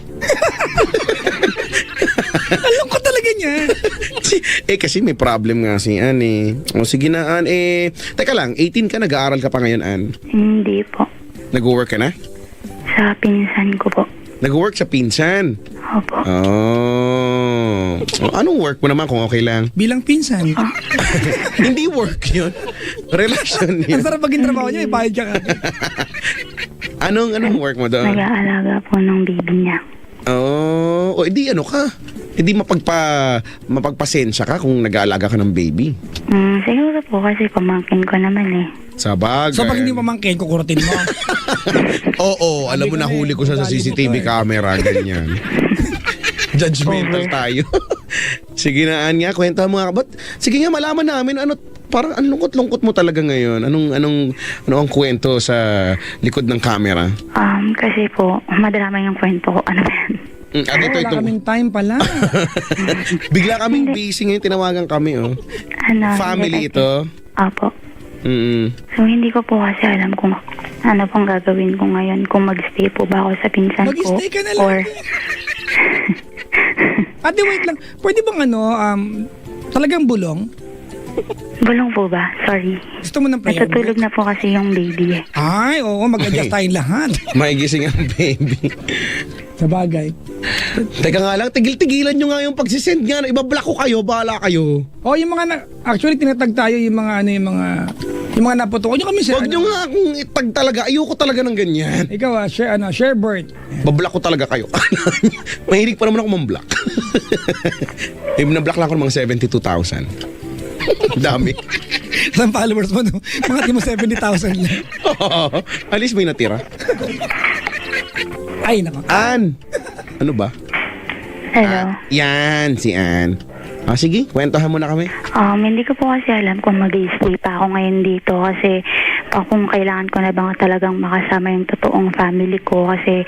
Alam ko talaga niya. Kasi may problem nga si Ann eh. O sige na Ann teka lang, 18 ka, nag-aaral ka pa ngayon Ann? Hindi po. Nag-work ka na? Sa pinsan ko po. Nag-work sa pinsan? Opo. Oh. Anong work mo naman kung okay lang? Bilang pinsan. Hindi work yun. Relasyon Ang yun. sarap maging trabaho niya, bayad ka agad. Anong work mo doon? Nag-aalaga po ng baby niya. Oh, edi ano ka? Edi mapagpasensya ka kung nag-aalaga ka ng baby. Siguro po kasi pamangkin ko naman eh. Sa bagay. So pag hindi pamangkin, kukurutin mo. Oo, alam mo, nahuli ko siya sa CCTV camera, ganyan. Judgmental tayo. Sige na, Ann nga, kwento mo nga. But, sige nga, malaman namin, parang ang lungkot-lungkot mo talaga ngayon. Ano ang kwento sa likod ng camera? Kasi po, madrama yung kwento ko. Ano ba yan? Wala kaming time pala. Bigla kaming busy ngayon, tinawagan kami, oh. Family hindi kasi- ito? Opo. Mm. So, hindi ko po kasi alam kung ano pong gagawin ko ngayon. Kung mag-stay po ba ako sa pinsan ko. Mag-stay ka na lang. Or, Ate, wait lang. Pwede bang talagang bulong? bulong po ba? Sorry. Gusto mo ng prayer Natutulog break? na po kasi yung baby eh. Ay, oo, mag-adjust tayong lahat. Maigising ang baby. Sa bagay. Teka nga lang, tigil-tigilan nyo nga yung pagsisend nga. Ibablock ko kayo, bahala kayo. Oh, yung mga actually tinatag tayo yung mga yung mga naputo. Huwag nyo kami share. Huwag nyo nga akong itag talaga. Ayoko talaga ng ganyan. Ikaw share bird. Bablock ko talaga kayo. Mahilig pa naman ako mamblock. Nablock lang ako ng mga 72,000. Dami. Saan followers mo? No? Mga timo 70,000 lang. At least may natira. Ay, nako. Ann! Ano ba? Hello. Yan, si Ann. Sige, kwentuhan mo na kami. Hindi ko po kasi alam kung mag-stay pa ako ngayon dito kasi kung kailangan ko na bang talagang makasama yung totoong family ko kasi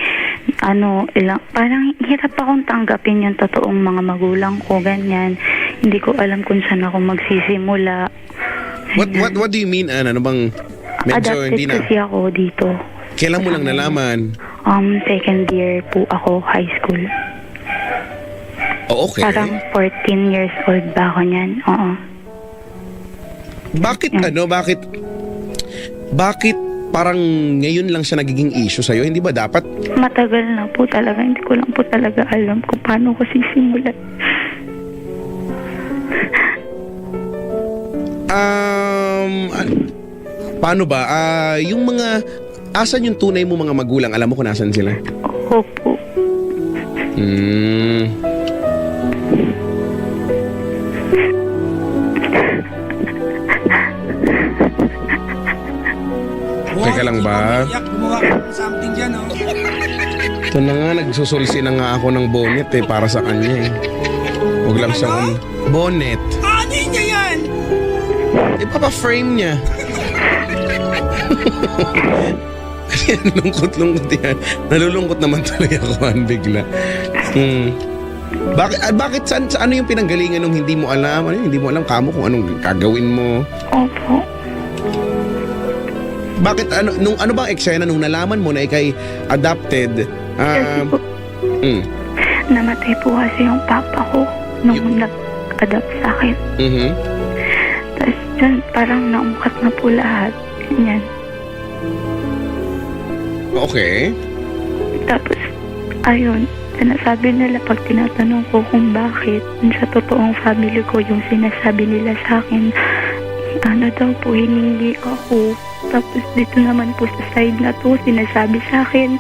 parang hirap akong tanggapin yung totoong mga magulang ko, ganyan. Hindi ko alam kung saan ako magsisimula. What do you mean, Ann? Ano bang medyo Adopted hindi na? kasi ako dito. Kailan mo lang nalaman? Second year po ako, high school. Oh, okay. Parang 14 years old ba ako niyan? Oo. Bakit parang ngayon lang siya nagiging issue sa'yo? Hindi ba dapat? Matagal na po talaga. Hindi ko lang po talaga alam kung paano ko sisimulan. Paano ba? Yung mga, asan yung tunay mo mga magulang? Alam mo kung nasan sila? Opo. Teka lang ba? Gumawa ka ng something dyan, oh. Ito na nga, nagsusulsi na nga ako ng bonnet para sa kanya eh. Huwag lang siyang bonnet. Ano niya yan? Ipapa-frame niya. Lungkot-lungkot yan. Nalulungkot naman tuloy ako bigla. Bakit ano yung pinanggalingan nung hindi mo alam? Hindi mo alam kamo kung anong gagawin mo? Opo. Bakit ano bang eksena nung nalaman mo na ikay adopted? Kasi po, namatay po kasi yung papa ko nung nag-adopt sa akin. Mhm. Tapos dyan, parang naungkat na po lahat. Ganyan. Okay. Tapos, ayun, sinasabi nila pag tinatanong ko kung bakit sa totoong family ko yung sinasabi nila sa akin, ano daw po, hiningi ako. Tapos dito naman po sa side na to, sinasabi sa akin,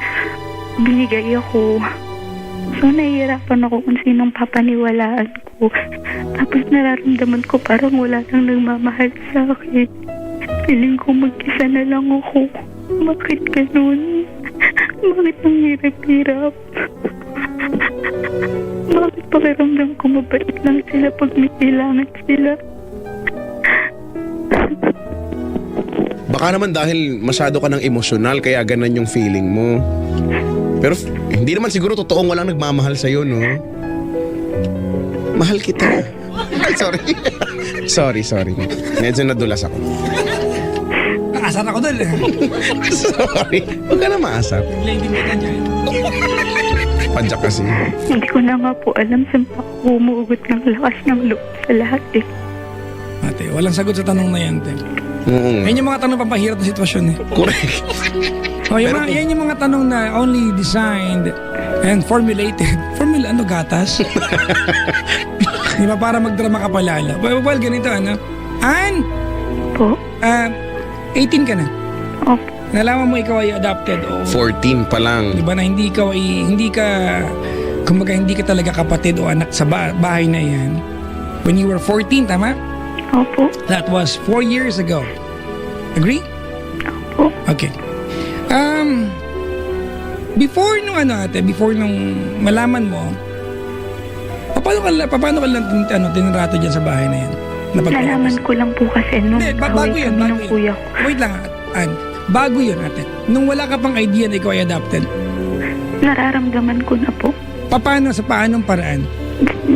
binigay ako. So, nahihirapan ako kung sinong papaniwalaan ko. Tapos nararamdaman ko parang wala nang nagmamahal sa akin. Feeling ko mag-isa na lang ako. Bakit ganun? Bakit ang hirap-hirap? Bakit pakiramdam ko mabait lang sila pag may kailangan sila? Baka naman dahil masyado ka ng emosyonal kaya ganun yung feeling mo. Pero hindi naman siguro totoong walang nagmamahal sa'yo, no? Mahal kita. Ay, sorry. sorry. Medyo nadulas ako. Nakasar ako doon. Sorry. Huwag ka na maasar. Lady mo ka dyan. Padyak kasi. Hindi ko na nga po alam saan pa ako umuugot ng lakas ng loob sa lahat eh. Ate, walang sagot sa tanong na yan, te. Oo. Yan yung mga tanong pampahirap na sitwasyon eh. Correct. Yan yung mga tanong na only designed and formulated. Ano, gatas? Di ba, para magdrama ka palala. Well, ganito, ano? Ann, Po? 18 ka na. Opo. Nalaman mo ikaw ay adopted o 14 pa lang. di ba na hindi ka kumbaga hindi ka talaga kapatid o anak sa bahay na yan. When you were 14, tama? Opo. That was 4 years ago. Agree? Opo. Okay. Before nung malaman mo, paano ka lang tinrato dyan sa bahay na yan? Nalaman ko lang po kasi nung Hindi, bago yun, kami ng kuya ko. Wait lang, Ann. Bago yun, ate. Nung wala ka pang idea na ikaw ay adopted, Nararamdaman ko na po. paanong paraan?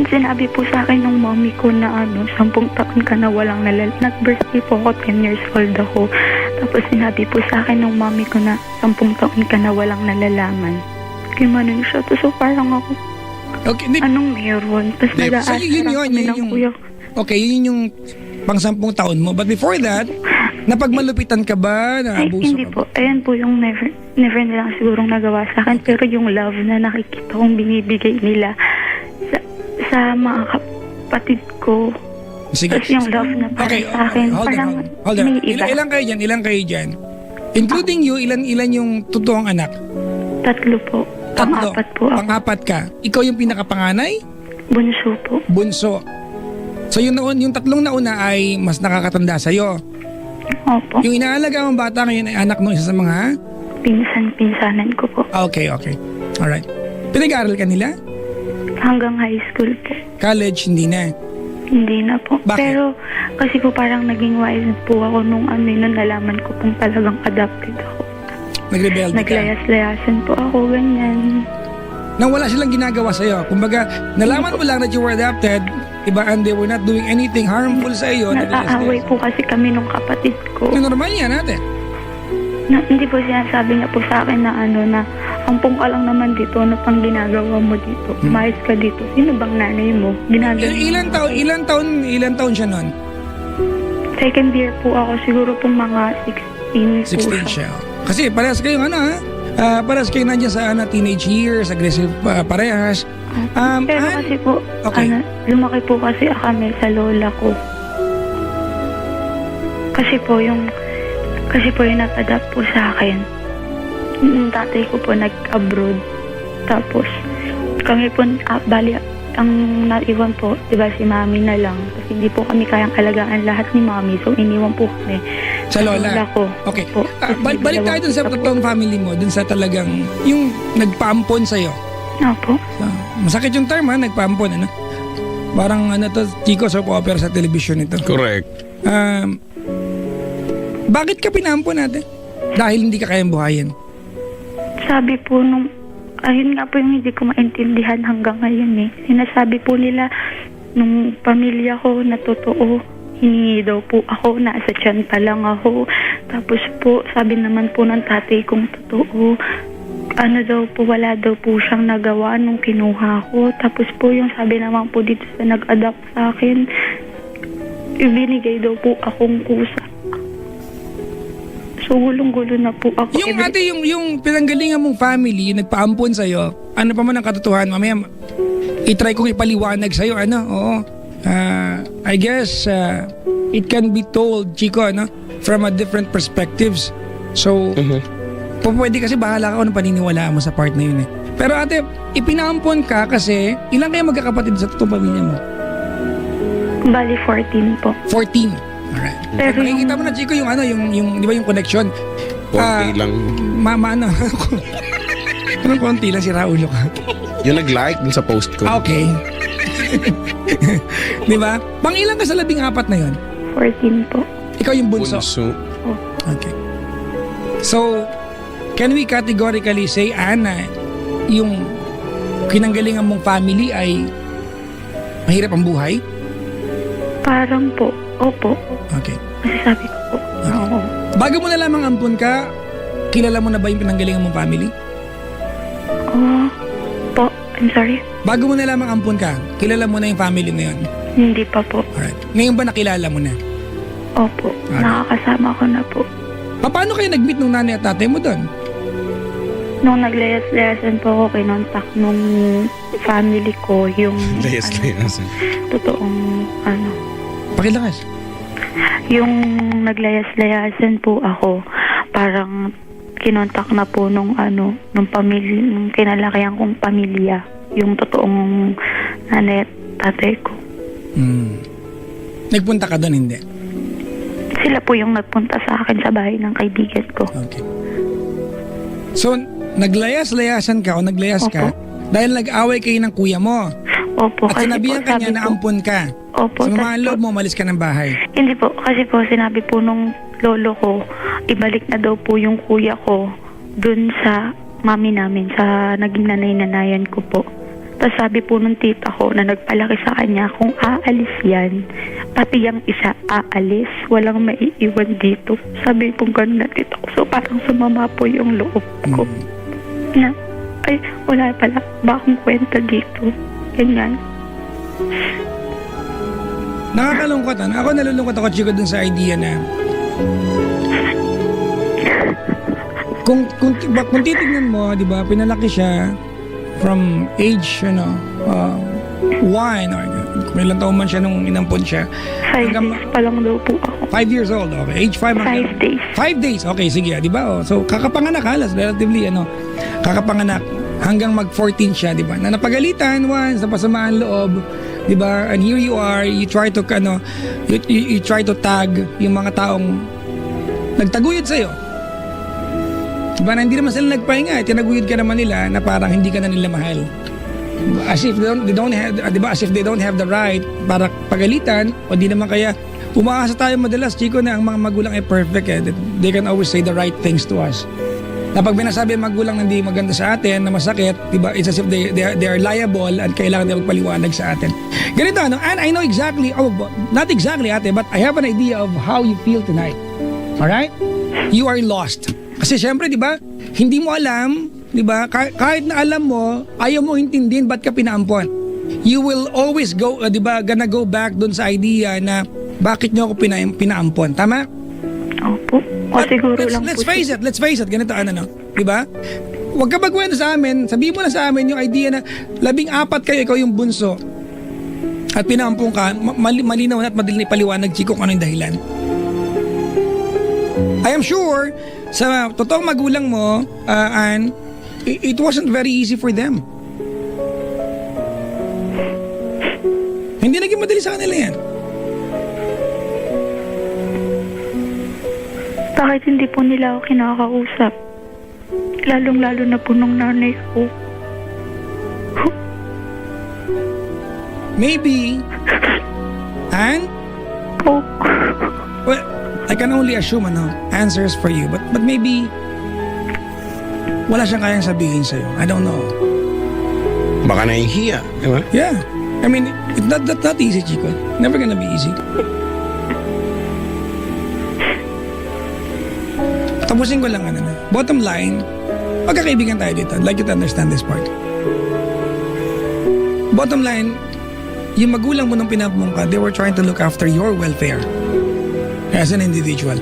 Sinabi po sa akin ng mommy ko na 10 taon ka na walang nag-birthday po ako, 10 years old ako. Tapos sinabi po sa akin ng mommy ko na 10 taon ka na walang nalalaman. Kimanon siya. Tapos so parang ako, Okay, anong meron? Tapos Di, nag-aasar yun kami ng yung- kuya ko. okay, yun yung pang 10 taon mo. But before that, napagmalupitan ka ba? Ay, Naabuso hindi ka ba? po. Ayan po yung never nilang sigurong nagawa sa akin. Pero yung love na nakikita kong binibigay nila sa mga kapatid ko. Sige. Tapos yung love na para Okay, sa akin, parang hold on. may iba. Ilan kayo dyan? Including you, ilan yung totoong anak? 3 po. Pang-apat po ako. Pang-apat ka. Ikaw yung pinakapanganay? Bunso po. Bunso. So yung 3 nauna ay mas nakakatanda sa'yo. Opo. Yung inaalaga mong bata ngayon ay anak ng isa sa mga... Pinsan-pinsanan ko po. Okay. Alright. Pinag-aaral ka nila? Hanggang high school po. College, hindi na. Hindi na po. Bakit? Pero kasi po parang naging wise po ako nung nung nalaman ko pong talagang adopted ako. Nagrebelde ka. Naglayas-layasan po ako, ganyan. Nang wala silang ginagawa sa'yo. Kumbaga, nalaman mo lang that you were adopted, diba, and they were not doing anything harmful sa iyo. Nag-aaway po kasi kami nung kapatid ko. Normal yan, ate. Hindi po sinasabi niya po sa akin na na ampong ka lang naman dito, ano pang ginagawa mo dito? Umayos ka dito. Sino bang nanay mo? Ginagawa Ilan taon siya nun? Second year po ako, siguro po mga 16 po 16 siya. Kasi parehas kayong parehas kayo nandiyan sa teenage years, aggressive parehas. Pero Ann, kasi po, okay. lumaki po kasi kami sa lola ko. Kasi po yung nag-adapt po sa akin. Yung tatay ko po nag-abroad. Tapos, kami po, bali, ang naiwan po, diba, si mami na lang. Kasi hindi po kami kayang alagaan lahat ni mami. So, iniwan po kami. sa lola. ko. Okay. Po. Balik tayo dun sa totoong family mo, dun sa talagang, yung nagpampon sa'yo. Opo. So, masakit yung term nagpampon, ano? Parang Chico soap opera sa television ito. Correct. Bakit ka pinampon natin? Dahil hindi ka kayang buhayin. Sabi po nung, ayun nga po yung hindi ko maintindihan hanggang ngayon eh. Sinasabi po nila nung pamilya ko na totoo, hiningi daw po ako, nasa tiyan pa lang ako. Tapos po, sabi naman po ng tatay kong totoo, daw po, wala daw po siyang nagawa nung kinuha ko. Tapos po yung sabi naman po dito sa nag-adapt sa akin, ibinigay daw po akong kusa. So So, gulong-gulo na po ako. Yung ate, yung pinanggalingan mong family, yung nagpaampon sa'yo, ano pa man ang katotohanan, mamaya, itry kong ipaliwanag sa'yo, oo. I guess, it can be told, Chico, from a different perspectives. So, pwede kasi bahala ka kung anong paniniwalaan mo sa part na yun eh. Pero ate, ipinaampon ka kasi, ilan kayo magkakapatid sa totoong pamilya mo? Bali, 14 po. 14. Alright. Pero Makikita mo na, Chico, yung di ba yung connection? Konti lang. Ano? Anong konti lang, si Raulo ka. Yung nag-like dun sa post ko. Okay. Di ba? Pangilan ka sa 14 na yun? 14 po. Ikaw yung bunso. Okay. So, can we categorically say, Ana, yung kinanggalingan mong family ay mahirap ang buhay? Parang po. Opo. Okay. Masasabi ko po. Oo. Bago mo na lamang ampun ka, kilala mo na ba yung pinanggalingan mong family? Oh, po. I'm sorry. Bago mo na lamang ampun ka, kilala mo na yung family na yun? Hindi pa po. Alright. Ngayon ba nakilala mo na? Opo. Alright. Nakakasama ko na po. Paano kayo nag-meet nung nanay at tatay mo doon? Nung naglayas-layasan po ako, kinontak nung family ko yung totoong Pakilakas. yung naglayas-layasan po ako, parang kinontak na po nung nung kinalakihan kong pamilya, yung totoong nanay at tatay ko. Nagpunta ka doon, hindi? Sila po yung nagpunta sa akin sa bahay ng kaibigan ko. Okay. So, naglayas-layasan ka o naglayas ka dahil nag-away kayo ng kuya mo. Opo. At sinabihan ka niya na ampun ka. Opo. Sa mga loob mo, umalis ka ng bahay. Hindi po, kasi po sinabi po nung lolo ko, ibalik na daw po yung kuya ko dun sa mami namin, sa naging nanay-nanayan ko po. Tapos sabi po nung tita ko na nagpalaki sa kanya, kung aalis yan, pati yung isa aalis, walang maiiwan dito. Sabi po gano'n na tita ko. So parang sumama po yung loob ko. Na, ay, wala pala, bakong kwenta dito. Ganyan. Nakakalungkot, Ako nalulungkot ako, Chico, dun sa idea na kung titignan mo, di ba, pinalaki siya from age, 1 or kung ilang taon man siya nung inampon siya. 5 days pa lang daw po ako. 5 years old, okay. Age 5 hanggang 5 days. 5 days, okay, sige, di ba? So, kakapanganak halos, relatively, kakapanganak hanggang mag-14 siya, di ba? Na napagalitan once, napasamaan loob, di ba? And here you are, you try to, you try to tag yung mga taong nagtaguyod sa'yo. Diba, na hindi naman sila nagpahinga, tinaguyod ka naman nila na parang hindi ka na nila mahal. As if they don't have, diba, as if they don't have the right para pagalitan, o di naman kaya, umaasa tayo madalas, Chico, na ang mga magulang ay perfect that they can always say the right things to us. Na pag binasabi ang magulang na hindi maganda sa atin, na masakit, diba, it's as if they are liable at kailangan nila magpaliwanag sa atin. Ganito, and I know exactly, not exactly, ate, but I have an idea of how you feel tonight. Alright? You are lost. Kasi syempre, di ba, hindi mo alam, di ba, kahit na alam mo, ayaw mo intindihin ba't ka pinaampon. You will always go, di ba, gonna go back dun sa idea na bakit nyo ako pinaampon. Tama? Opo. O siguro lang Let's face it, ganito, di ba? Huwag ka magkwento sa amin, sabihin mo na sa amin yung idea na 14 kayo, ikaw yung bunso, at pinaampon ka, malinaw na at madaling ipaliwanag, Chico, kung ano yung dahilan. I am sure, sa totoong magulang mo, Ann, it wasn't very easy for them. Hindi naging madali sa kanila yan. Bakit hindi po nila ako kinakausap? Lalong-lalo na po nung nanay ko. Maybe, Ann? Po. Well, I can only assume answers for you, but maybe wala siyang kayang sabihin sa'yo. I don't know. Baka nahihiya, di ba? Yeah. I mean, it's not easy, Chico. Never gonna be easy. Tapusin ko lang, bottom line, magkakaibigan tayo dito. I'd like you to understand this part. Bottom line, yung magulang mo nung pinampong ka, they were trying to look after your welfare as an individual.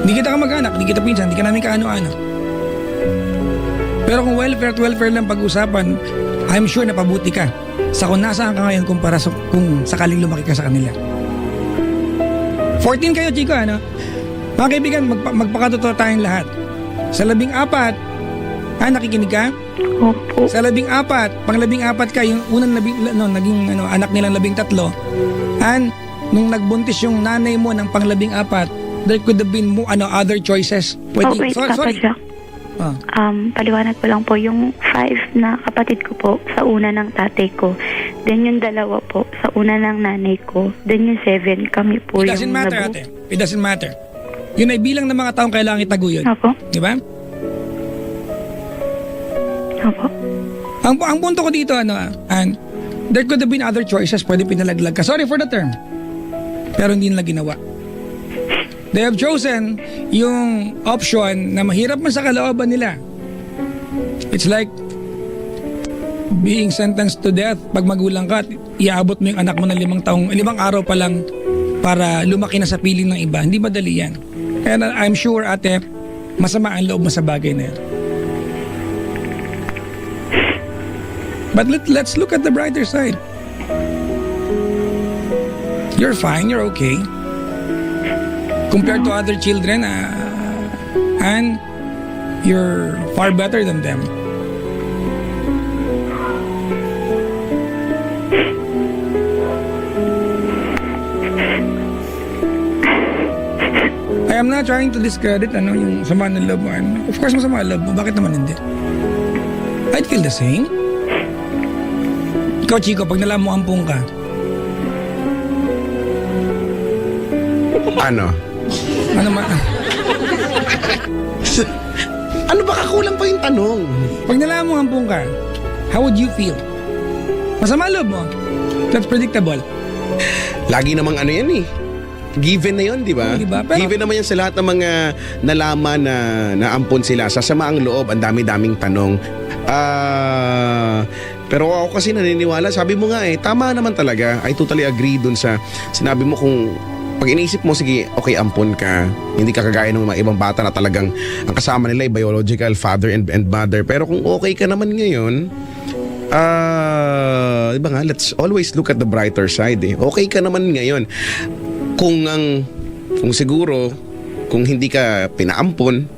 Hindi kita kamag-anak, hindi kita pinsan, hindi ka namin kaano-ano. Pero kung welfare at welfare lang pag-usapan, I'm sure na pabuti ka sa kung nasaan ka ngayon kumpara sa kung sakaling lumaki ka sa kanila. 14 kayo, Chico, ano? Mga kaibigan, magpakatotoo tayong lahat. Sa 14, nakikinig ka? Opo. Sa 14, pang 14 ka, yung unang naging anak nilang 13, nung nagbuntis yung nanay mo ng pang 14, there could have been other choices. Oh, wait, Papa Jack. Ah. Paliwanag ko lang po, yung 5 na kapatid ko po, sa una ng tatay ko. Then yung 2 po, sa una ng nanay ko. Then yung 7, kami po It doesn't yung matter, ate. It doesn't matter. Yun ay bilang ng mga taong kailangan itaguyod. Opo. Di ba? Opo. Ang punto ko dito, there could have been other choices. Pwede pinalaglag ka. Sorry for the term. Pero hindi nila ginawa. They have chosen yung option na mahirap man sa kalooban nila. It's like being sentenced to death pag magulang ka at iaabot mo yung anak mo ng 5 araw pa lang para lumaki na sa piling ng iba. Hindi madali yan. And I'm sure, ate, masama ang loob mo sa bagay na yan. But let's look at the brighter side. You're fine, you're okay. Compared to other children, and you're far better than them. I am not trying to discredit yung sama ng loob mo. Of course, masama ang loob mo. Bakit naman hindi? I'd feel the same. Ikaw, Chico, pag nalaman mo ampung ka, Ano? ano ma... Ano ba kakulang pa yung tanong? Pag nalaman mo ampung ka, how would you feel? Masama ang loob mo. That's predictable. Lagi namang yan eh. Given na yun, di ba? Diba? Pero- Given naman yan sa lahat ng mga nalaman na naampon sila. Sa samaang loob, ang dami-daming tanong. Pero ako kasi naniniwala, sabi mo nga tama naman talaga. I totally agree dun sa sinabi mo kung pag iniisip mo, sige, okay, ampon ka. Hindi ka kagaya ng mga ibang bata na talagang ang kasama nila ay biological father and mother. Pero kung okay ka naman ngayon, diba nga, let's always look at the brighter side eh. Okay ka naman ngayon. Kung siguro, kung hindi ka pinaampon,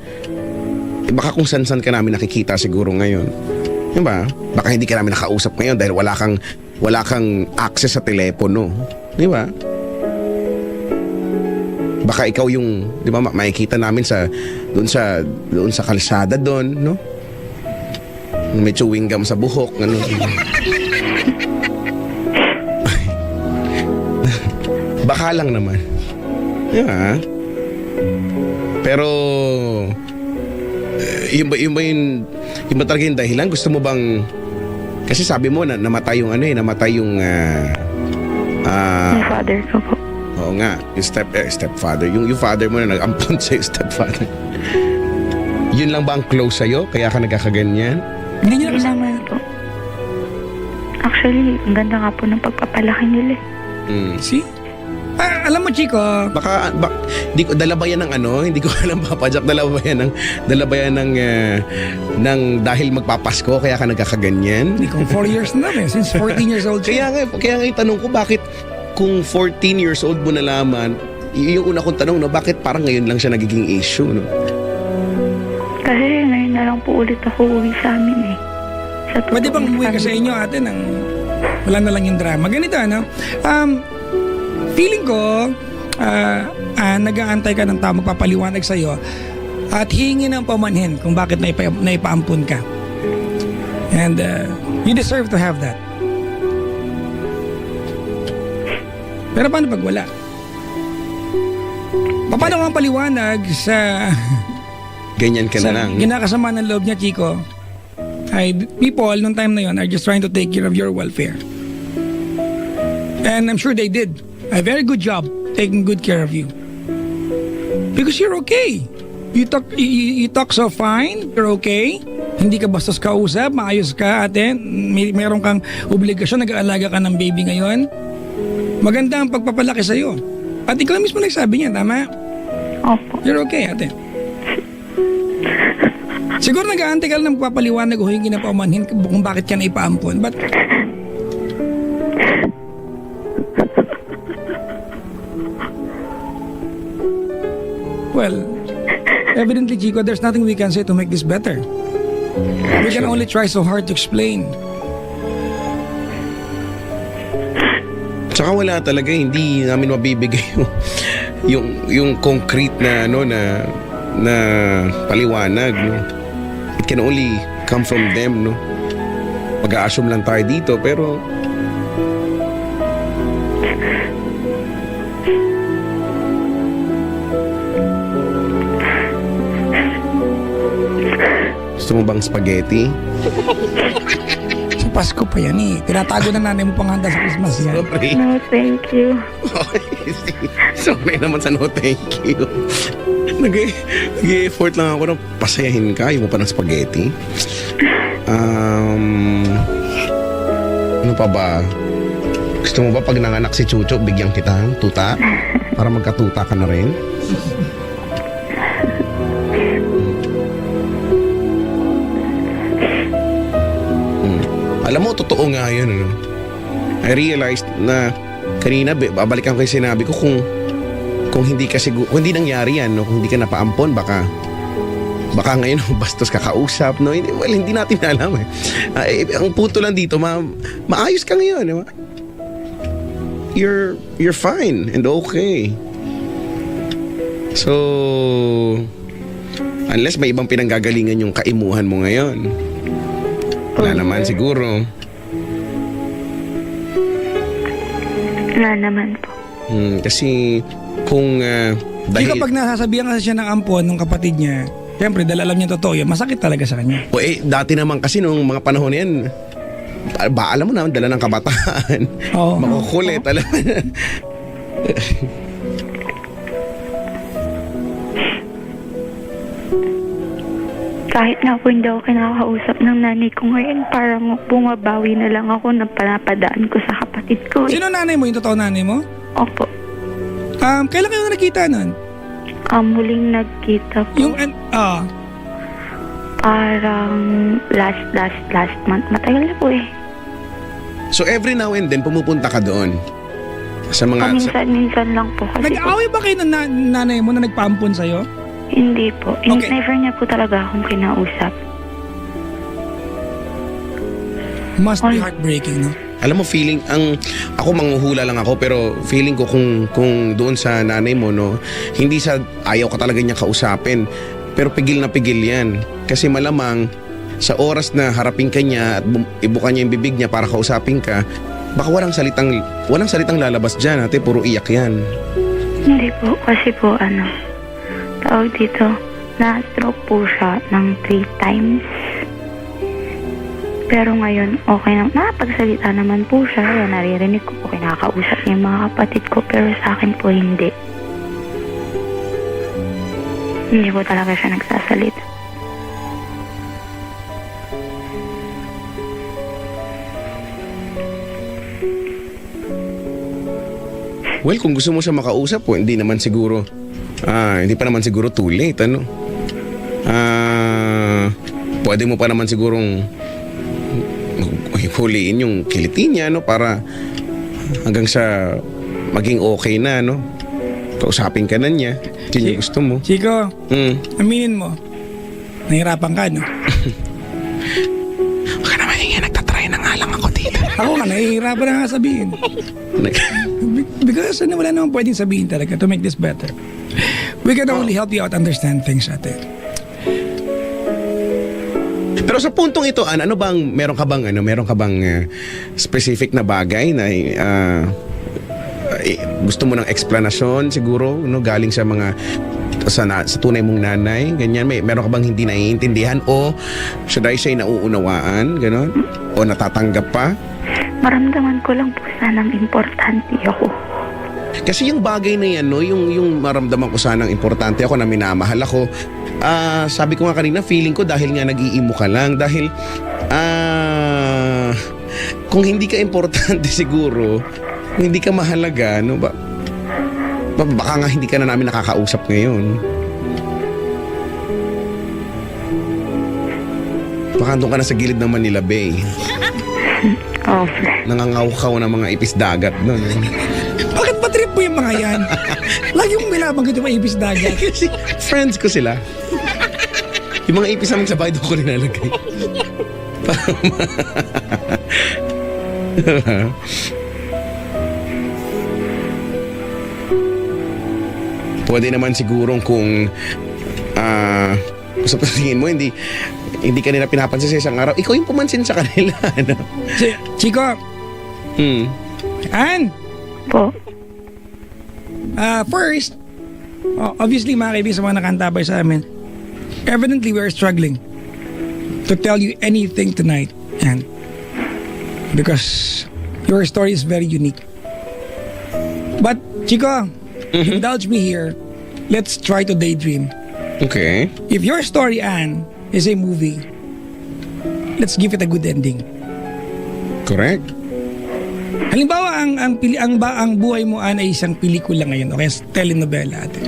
baka kung san-san ka namin nakikita siguro ngayon. Diba? Baka hindi ka namin nakausap ngayon dahil wala kang access sa telepono. Diba? Baka ikaw yung, di ba, makikita namin doon sa kalsada doon, no? May chewing gum sa buhok, ano. Baka lang naman. Yeah. Pero yung ba talaga yung dahilan? Gusto mo bang, kasi sabi mo na namatay yung Yung father ko po. Oo nga, yung stepfather. Yung father mo na nag-ampon sa'yo, stepfather. Yun lang ba ang close sa'yo? Kaya ka nagkakaganyan? Hindi niya Hindi nakasama naman yan. po. Actually, ang ganda nga po ng pagpapalaki nila. See? Alam mo, Chico, Di ko, dala ba yan ng hindi ko alam, Papa Jack, dala ba yan ng dahil magpapasko, kaya ka nagkakaganyan? hindi ko 4 years na rin, since 14 years old siya. Kaya nga yung tanong ko, bakit kung 14 years old mo nalaman, yung una kong tanong, no, bakit parang ngayon lang siya nagiging issue, no? Kasi ngayon na lang po ulit ako uwi sa amin eh. Sa Pwede bang totoong umuwi ka sa family. inyo, ate, nang wala na lang yung drama? Ganito, feeling ko, nag-aantay ka ng tao magpapaliwanag sa'yo at hihingi ng pamanhin kung bakit naipaampun ka. And you deserve to have that. Pero paano pag wala? Paano kang paliwanag sa Ganyan ka na lang. ginakasama ng loob niya, Chico? People nung time na yon are just trying to take care of your welfare. And I'm sure they did a very good job taking good care of you. Because you're okay. You talk so fine, you're okay. Hindi ka bastos kausap, maayos ka, ate. Meron kang obligasyon, nag-aalaga ka ng baby ngayon. Maganda ang pagpapalaki sa'yo. At ikaw mismo nagsabi niya, tama? Opo. You're okay, ate. Siguro nag-aantay ka lang ng papaliwanag o hingi na paumanhin kung bakit ka na ipaampon. But well, evidently, Chico, there's nothing we can say to make this better. We can only try so hard to explain. Tsaka wala talaga, hindi namin mabibigay yung concrete na na paliwanag, no. It can only come from them, no. Mag-a-assume lang tayo dito, pero gusto mo bang spaghetti? Sa Pasko pa yan eh. Tinatago na nanay mo pang handa sa Christmas yan. Sorry. No, thank you. Sorry naman sa no thank you. Nag-effort lang ako na pasayahin ka. Ayaw mo pa ng spaghetti. Ano pa ba? Gusto mo ba pag nanganak si Chucho, bigyan kita ng tuta? Para magkatuta ka na rin? Alam mo, totoo nga yun, ano? I realized na kanina, babalikan ko yung sinabi ko, kung hindi ka siguro, kung hindi nangyari yan, no? Kung hindi ka napaampon, baka ngayon bastos kakausap, no? Well, hindi natin alam eh. Ang punto lang dito, maayos ka ngayon, di ba? You're fine and okay. So, unless may ibang pinanggagalingan yung kaimuhan mo ngayon. Wala naman siguro. Wala naman po. Kasi kung Chico, dahil... pag nasasabihan kasi siya ng ampon ng kapatid niya, siyempre, dahil alam niya totoo yun, masakit talaga sa kanya. Dati naman kasi nung mga panahon na yan, alam mo naman, dala ng kabataan. Oo. Makukulit, alam mo. Kahit nga po hindi ako kinakausap ng nanay ko ngayon, parang bumabawi na lang ako ng panapadaan ko sa kapatid ko. Sino nanay mo? Yung totoo nanay mo? Opo. Kailan kayo nakita nun? Huling nagkita po. Yung, Parang last month. Matagal na po eh. So every now and then, pumupunta ka doon. Sa mga... Paminsan-minsan lang po. Kasi nag-away ba kayo ng nanay mo na nagpaampon sa'yo? hindi po. Okay. Never niya po talaga akong kinausap. Must be heartbreaking, no? Alam mo, ako manghuhula lang ako, pero feeling ko kung doon sa nanay mo, no, hindi sa ayaw ka talaga niya kausapin, pero pigil na pigil yan. Kasi malamang, sa oras na harapin ka niya at ibuka niya yung bibig niya para kausapin ka, baka walang salitang lalabas dyan, ate, puro iyak yan. Hindi po. Kasi po, tawag dito, na-stroke po siya ng 3 times. Pero ngayon, okay na. Nakapagsalita naman po siya. Yan, naririnig ko po, kinakausap niya yung mga kapatid ko. Pero sa akin po, hindi. Hindi po talaga siya nagsasalita. Well, kung gusto mo siya makausap po, hindi pa naman siguro too late, pwede mo pa naman sigurong huliin yung kiliti niya, para hanggang sa maging okay na, kausapin ka na niya. Yun yung gusto mo. Chico, aminin mo, nahirapan ka, no? Baka naman yung nagtatry na nga lang ako dito. Ako nga, nahihirapan na nga sabihin. Because wala naman pwedeng sabihin talaga to make this better. We can only help you out understand things, ate. Pero sa puntong ito, meron ka bang specific na bagay na gusto mo ng explanation siguro, galing sa mga sa tunay mong nanay, ganyan, meron ka bang hindi naiintindihan o should I say nauunawaan, ganon? O natatanggap pa? Maramdaman ko lang po sanang importante ako. Kasi yung bagay na yan, yung maramdaman ko sanang importante ako, na minamahal ako. Sabi ko nga kanina, feeling ko dahil nga nag-iimo ka lang. Dahil, kung hindi ka importante siguro, kung hindi ka mahalaga, Baka nga hindi ka na namin nakakausap ngayon. Baka doon ka na sa gilid ng Manila Bay. Oh, Nangangaw-kaw ng mga ipis dagat doon. Bakit ba trip mo yung mga yan? Lagi mong binabanggit yung mga ipis dagat. Kasi friends ko sila. Yung mga ipis namin sa bahay doon ko nilalagay. Pwede naman sigurong kung sa tingin mo hindi kanila pinapansin sa isang araw, ikaw yung pumansin sa kanila. Ano? Chico, Ann, po. first, obviously mga kaibigan sa mga nakantabay sa amin, evidently we are struggling to tell you anything tonight, Ann. Because your story is very unique. But, Chico, indulge me here. Let's try to daydream. Okay. If your story, Ann, is a movie, let's give it a good ending. Correct. Halimbawa, ang buhay mo, Ann, ay isang pelikula ngayon, okay? Telenovela, ate.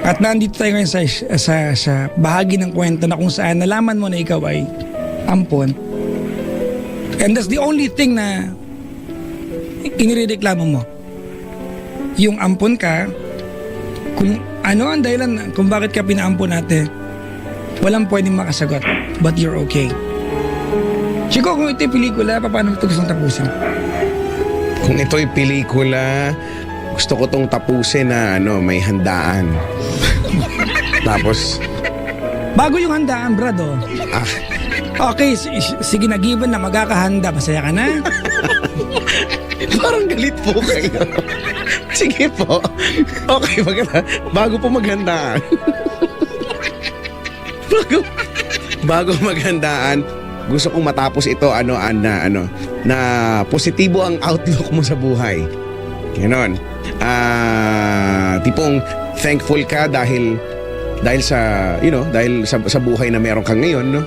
At nandito tayo ngayon sa bahagi ng kwento na kung saan nalaman mo na ikaw ay ampon. And that's the only thing na inireklamo mo. Yung ampon ka, kung ano ang dahilan kung bakit ka pinaampon natin, walang pwedeng makasagot. But you're okay. Chico, kung ito'y pelikula, paano mo ito gustong tapusin? Kung ito'y pelikula, gusto ko tong tapusin na may handaan. Tapos, Bago yung handaan, brad, oh. Okay, sige na, given na magkakahanda, masaya ka na? parang galit po kayo. Sige po. Okay, bago po maghandaan. bago maghandaan, gusto kong matapos ito na positibo ang outlook mo sa buhay. Ganon. Tipong thankful ka dahil sa buhay na meron kang ngayon, no?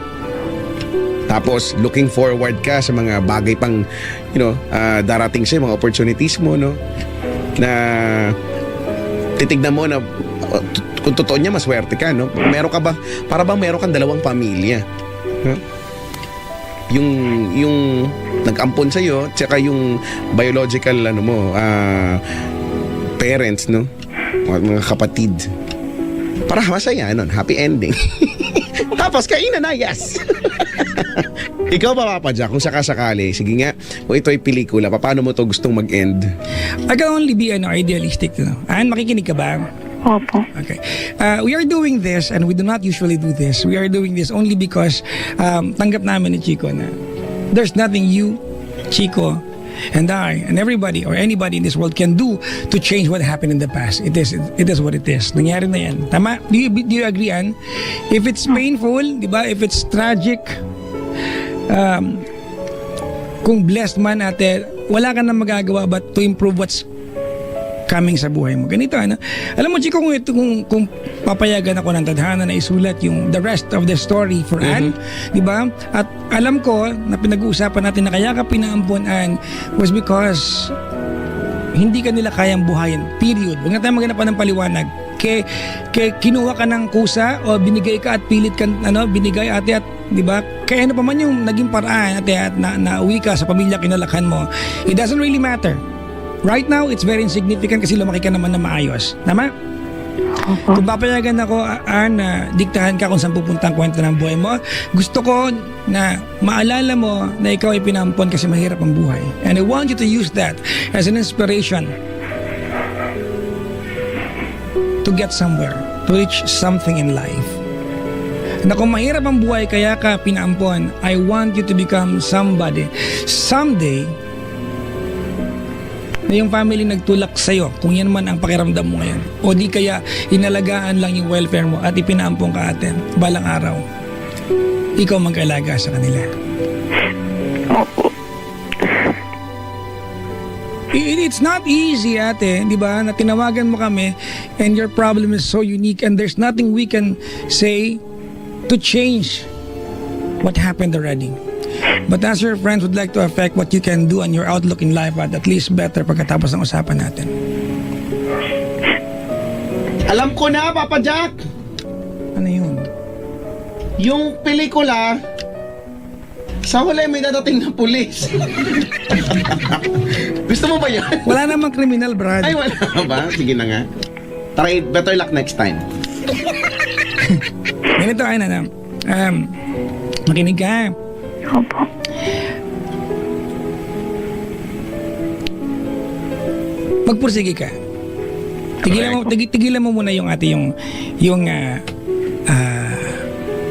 Tapos looking forward ka sa mga bagay pang darating sa mga opportunities mo, no? Na titignan mo na kung totoo niya maswerte ka, no? Meron ka ba para bang meron kang dalawang pamilya, no? Yung nag-ampon sa iyo tsaka yung biological parents, no? Mga kapatid. Para masaya nun, happy ending. Tapos kainan na, yes. Ikaw ba, Papa Jack, kung sakasakali, sige nga, kung ito ay pelikula, paano mo to gustong mag-end? I can only be idealistic, no? Ann, makikinig ka ba? Opo. Okay. We are doing this, and we do not usually do this. We are doing this only because tanggap namin ni Chico na there's nothing you, Chico, and I, and everybody or anybody in this world can do to change what happened in the past. It is what it is. Nangyari na yan. Tama? Do you agree, Ann? If it's painful, di ba? If it's tragic, kung blessed man, ate, wala ka na magagawa but to improve what's coming sa buhay mo. Ganito, ano? Alam mo, Chico, kung papayagan ako ng tadhana na isulat yung the rest of the story for Ann, di ba? At alam ko na pinag-uusapan natin na kaya ka pinaampon, Ann, was because hindi ka nila kayang buhayin. Period. Huwag na tayo maghanap ng paliwanag. Kinuha ka ng kusa o binigay ka at pilit ka, binigay, ate, at di ba? Kaya ano pa man yung naging paraan, ate, at nauwi ka sa pamilya kinalakhan mo, it doesn't really matter. Right now, it's very insignificant kasi lumaki ka naman na maayos. Tama? Opo. Kung papayagan ako, Ann, na diktahan ka kung saan pupunta ang kwento ng buhay mo, gusto ko na maalala mo na ikaw ay pinampon kasi mahirap ang buhay. And I want you to use that as an inspiration to get somewhere, to reach something in life. Na kung mahirap ang buhay kaya ka pinampon, I want you to become somebody someday na yung family nagtulak sa'yo kung yan man ang pakiramdam mo ngayon. O di kaya inalagaan lang yung welfare mo at ipinaampong ka atin balang araw. Ikaw mag-alaga sa kanila. Opo. It's not easy, ate, di ba? Na tinawagan mo kami and your problem is so unique and there's nothing we can say to change what happened already. But as your friends would like to affect what you can do on your outlook in life at least better pagkatapos ng usapan natin. Alam ko na, Papa Jack. Ano yun? Yung pelikula, sa huli may dadating na pulis. Gusto mo ba yan? Wala namang kriminal, Brad. Ay, wala ba? Sige na nga. Try it. Better luck next time. Ganito, ay na. Makinig ka. Opo. Magpursige ka. Tigilan mo muna yung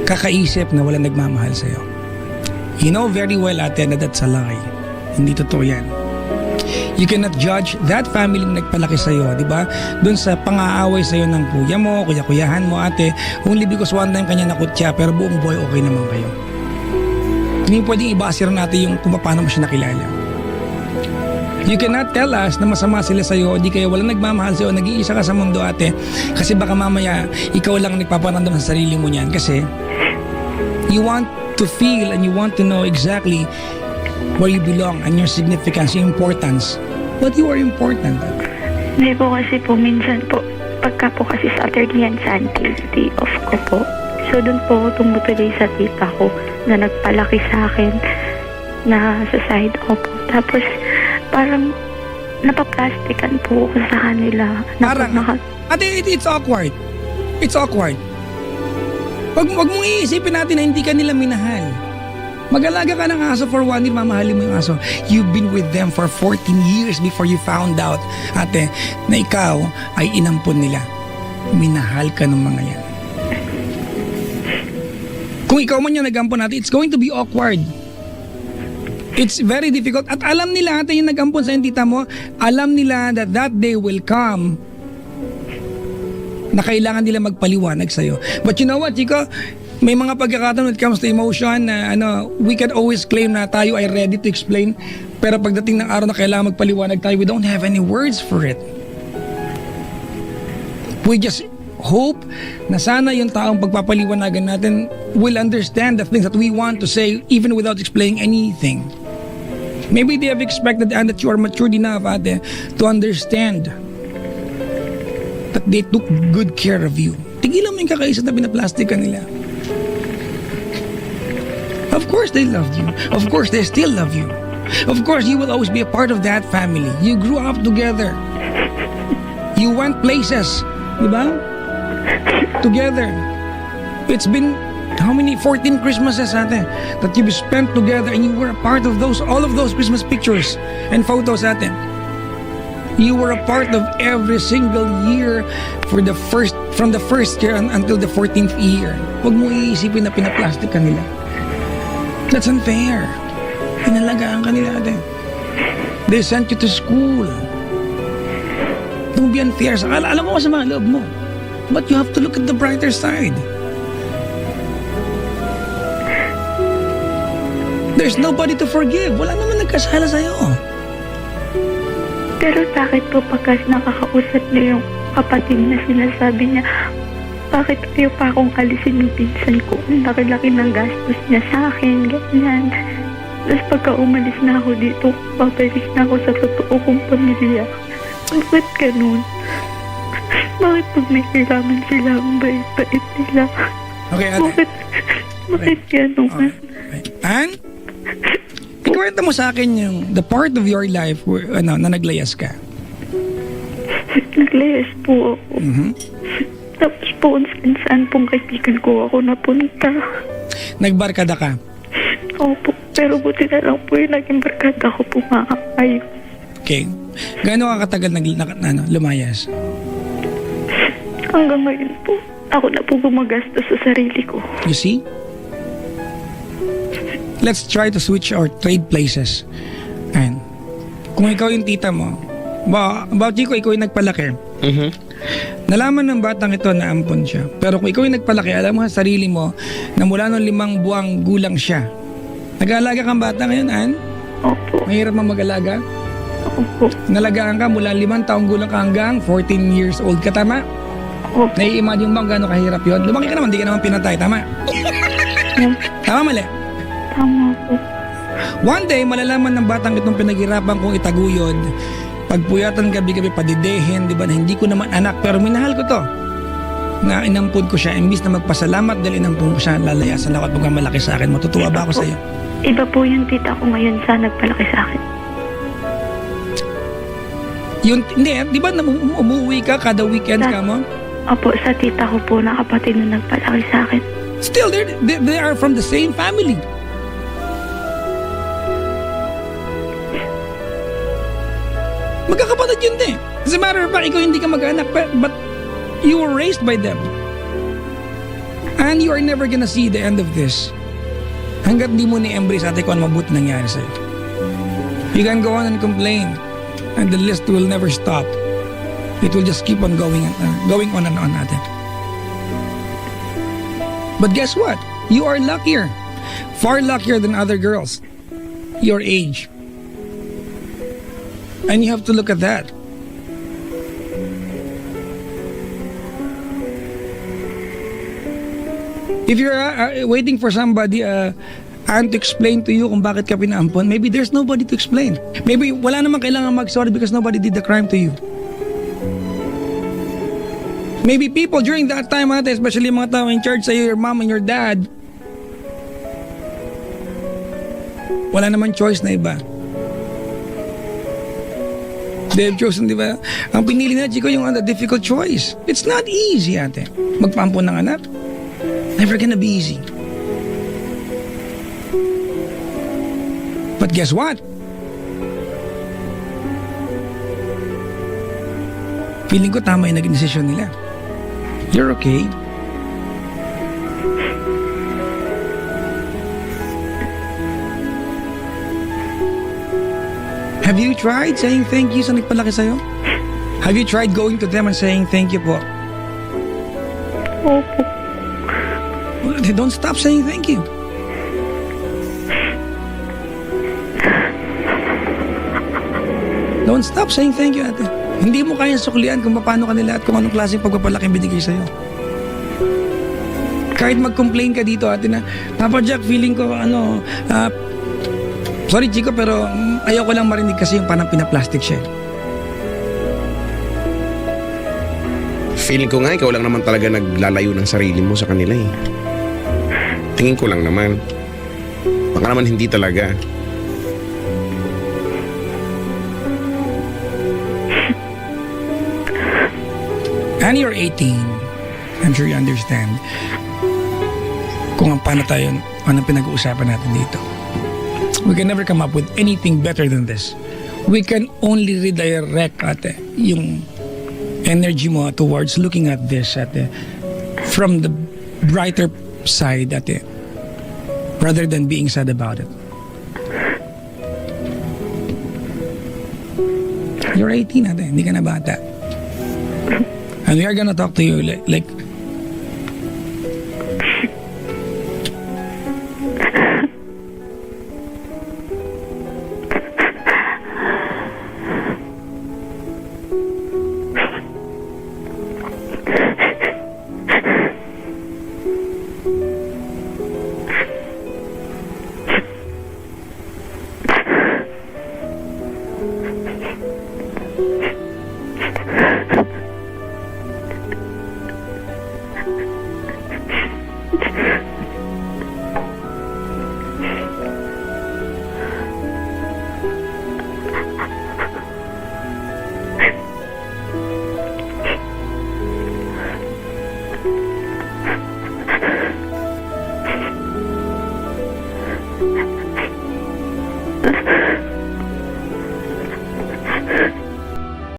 kakaisip na walang nagmamahal sa'yo. You know very well, ate, na that's a lie. Hindi totoo yan. You cannot judge that family na nagpalaki sa'yo, di ba? Doon sa pang-aaway sa'yo ng kuya mo, kuya-kuyahan mo, ate, only because one time kanya nakutya, pero buong buhay okay naman kayo. Hindi pwedeng ibasir natin yung kung paano mo siya nakilala. You cannot tell us na masama sila sa'yo, di kaya walang nagmamahal sa'yo, nag-iisa ka sa mundo, ate. Kasi baka mamaya, ikaw lang nagpaparamdam sa sarili mo niyan. Kasi, you want to feel and you want to know exactly where you belong and your significance, your importance. But you are important. Hindi po kasi po, minsan po, pagka po kasi Saturday and Sunday, day off ko po. So, doon po ako tumutuloy sa tita ko na nagpalaki sa akin na sa side ko po. Tapos, parang napaplastikan po ako sa kanila. Parang, ate, it's awkward. It's awkward. Wag mong iisipin natin na hindi ka nila minahal. Mag-alaga ka ng aso for 1 year, mamahalin mo yung aso. You've been with them for 14 years before you found out, ate, na ikaw ay inampon nila. Minahal ka ng mga yan. Kung ikaw man yung nag-ampon natin, it's going to be awkward. It's very difficult. At alam nila, ate, yung nag-ampon sa tita mo, alam nila that that day will come na kailangan nila magpaliwanag sa'yo. But you know what, Chico? May mga pagkakataon when it comes to emotion na we can always claim na tayo ay ready to explain. Pero pagdating ng araw na kailangan magpaliwanag tayo, we don't have any words for it. We just hope na sana yung taong pagpapaliwanagan natin will understand the things that we want to say even without explaining anything. Maybe they have expected and that you are matured enough, ate, to understand that they took good care of you. Tigilan mo yung kakaisa na pinaplastic ka nila. Of course they loved you. Of course they still love you. Of course you will always be a part of that family. You grew up together. You went places, di ba? Together. It's been how many 14 Christmases ate that you've spent together and you were a part of those all of those Christmas pictures and photos ate. You were a part of every single year from the first year until the 14th year. Huwag mo iisipin na pinaplastic ka nila. That's unfair. Pinalagaan ka nila ate. They sent you to school. Don't be unfair. Alam ko sa mga loob mo. But you have to look at the brighter side. There's nobody to forgive. Wala naman nagkasala sa'yo. Pero bakit po pagkas nakakausap niyo yung kapatid na sinasabi niya, bakit kayo pa akong alisin yung pinsan ko? Ang laki-laki ng gastos niya sa akin, ganyan. Tapos pagka umalis na ako dito, babalik na ako sa totoo kong pamilya. Bakit ganun? Bakit pag may kailangan sila, ang bait-bait nila? Okay, ate. Bakit ganun? Okay. Ann? Ikwento mo sa akin yung the part of your life where, na naglayas ka. Naglayas po ako. Mhm. Tapos po kung saan pong kaibigan ko ako napunta. Nagbarkada ka. Opo, pero buti na lang po yung naging barkada ko pumaayos. Okay. Gaano ka katagal lumayas? Hanggang ngayon po, ako na po gumagastos sa sarili ko. You see? Let's try to switch or trade places. And kung ikaw yung tita mo, about Chico, ikaw yung nagpalaki. Mhm. Nalaman ng batang ito na ampon siya. Pero kung ikaw yung nagpalaki, alam mo sa sarili mo na mula noong 5 buwang gulang siya. Nag-aalaga kang bata ngayon, Ann? Opo, Mahirap mang mag-alaga? opo, Nalagaan ka mula 5 taong gulang ka hanggang 14 years old ka, tama? opo. Nai-imagine mo gano'ng kahirap yun? Lumaki ka naman, di ka naman pinatay, tama? Tama, mali? Tama po. One day, malalaman ng batang itong pinaghirapan kong itaguyod, pagpuyatan gabi-gabi, padidehin, di ba, na hindi ko naman anak, pero minahal ko to. na inampun ko siya, imbis na magpasalamat dahil inampun ko siya, lalayasan ako at magmamalaki sa akin. Matutuwa ba ako sa iyo? Iba po yung tita ko ngayon sa nagpalaki sa akin. Yun, hindi, di ba umuwi ka kada weekend ka mo? Opo, sa tita ko po na kapatid na nagpalaki sa akin. Still, they are from the same family. Magkakapatid yun din. As a matter of fact, ikaw hindi ka mag-anak, but you were raised by them. And you are never gonna see the end of this. Hanggat di mo ni-embrace ate kung ano mabuti nangyari sa'yo. You can go on and complain, and the list will never stop. It will just keep on going on and on ate. But guess what? You are luckier. Far luckier than other girls your age. And you have to look at that. If you're waiting for somebody and to explain to you kung bakit ka pinaampon, maybe there's nobody to explain. Maybe wala namang kailangan mag-sorry because nobody did the crime to you. Maybe people during that time, especially mga tao in charge sa'yo, your mom and your dad, wala naman choice na iba. They have chosen, di ba? Ang pinili na, Chico, yung difficult choice. It's not easy, ate. Magpaampon ng anak. Never gonna be easy. But guess what? Feeling ko tama yung naging desisyon nila. You're okay. Have you tried saying thank you sa nagpalaki sa'yo? Have you tried going to them and saying thank you po? Opo. Well, they don't stop saying thank you. Don't stop saying thank you, ate. Hindi mo kayang suklian kung paano kanila at kung anong klaseng pagpapalaking binigay sa'yo. Kahit mag-complain ka dito, ate, na Papa Jack, feeling ko sorry Chico, pero ayaw ko lang marinig kasi yung parang pinaplastic siya. Feeling ko nga, ikaw lang naman talaga naglalayo ng sarili mo sa kanila eh. Tingin ko lang naman. Baka naman hindi talaga. And you're 18. I'm sure you understand kung paano tayo, anong pinag-uusapan natin dito. We can never come up with anything better than this. We can only redirect, ate, yung energy mo towards looking at this, ate, from the brighter side, ate, rather than being sad about it. You're 18, ate, hindi ka na bata. And we are gonna talk to you like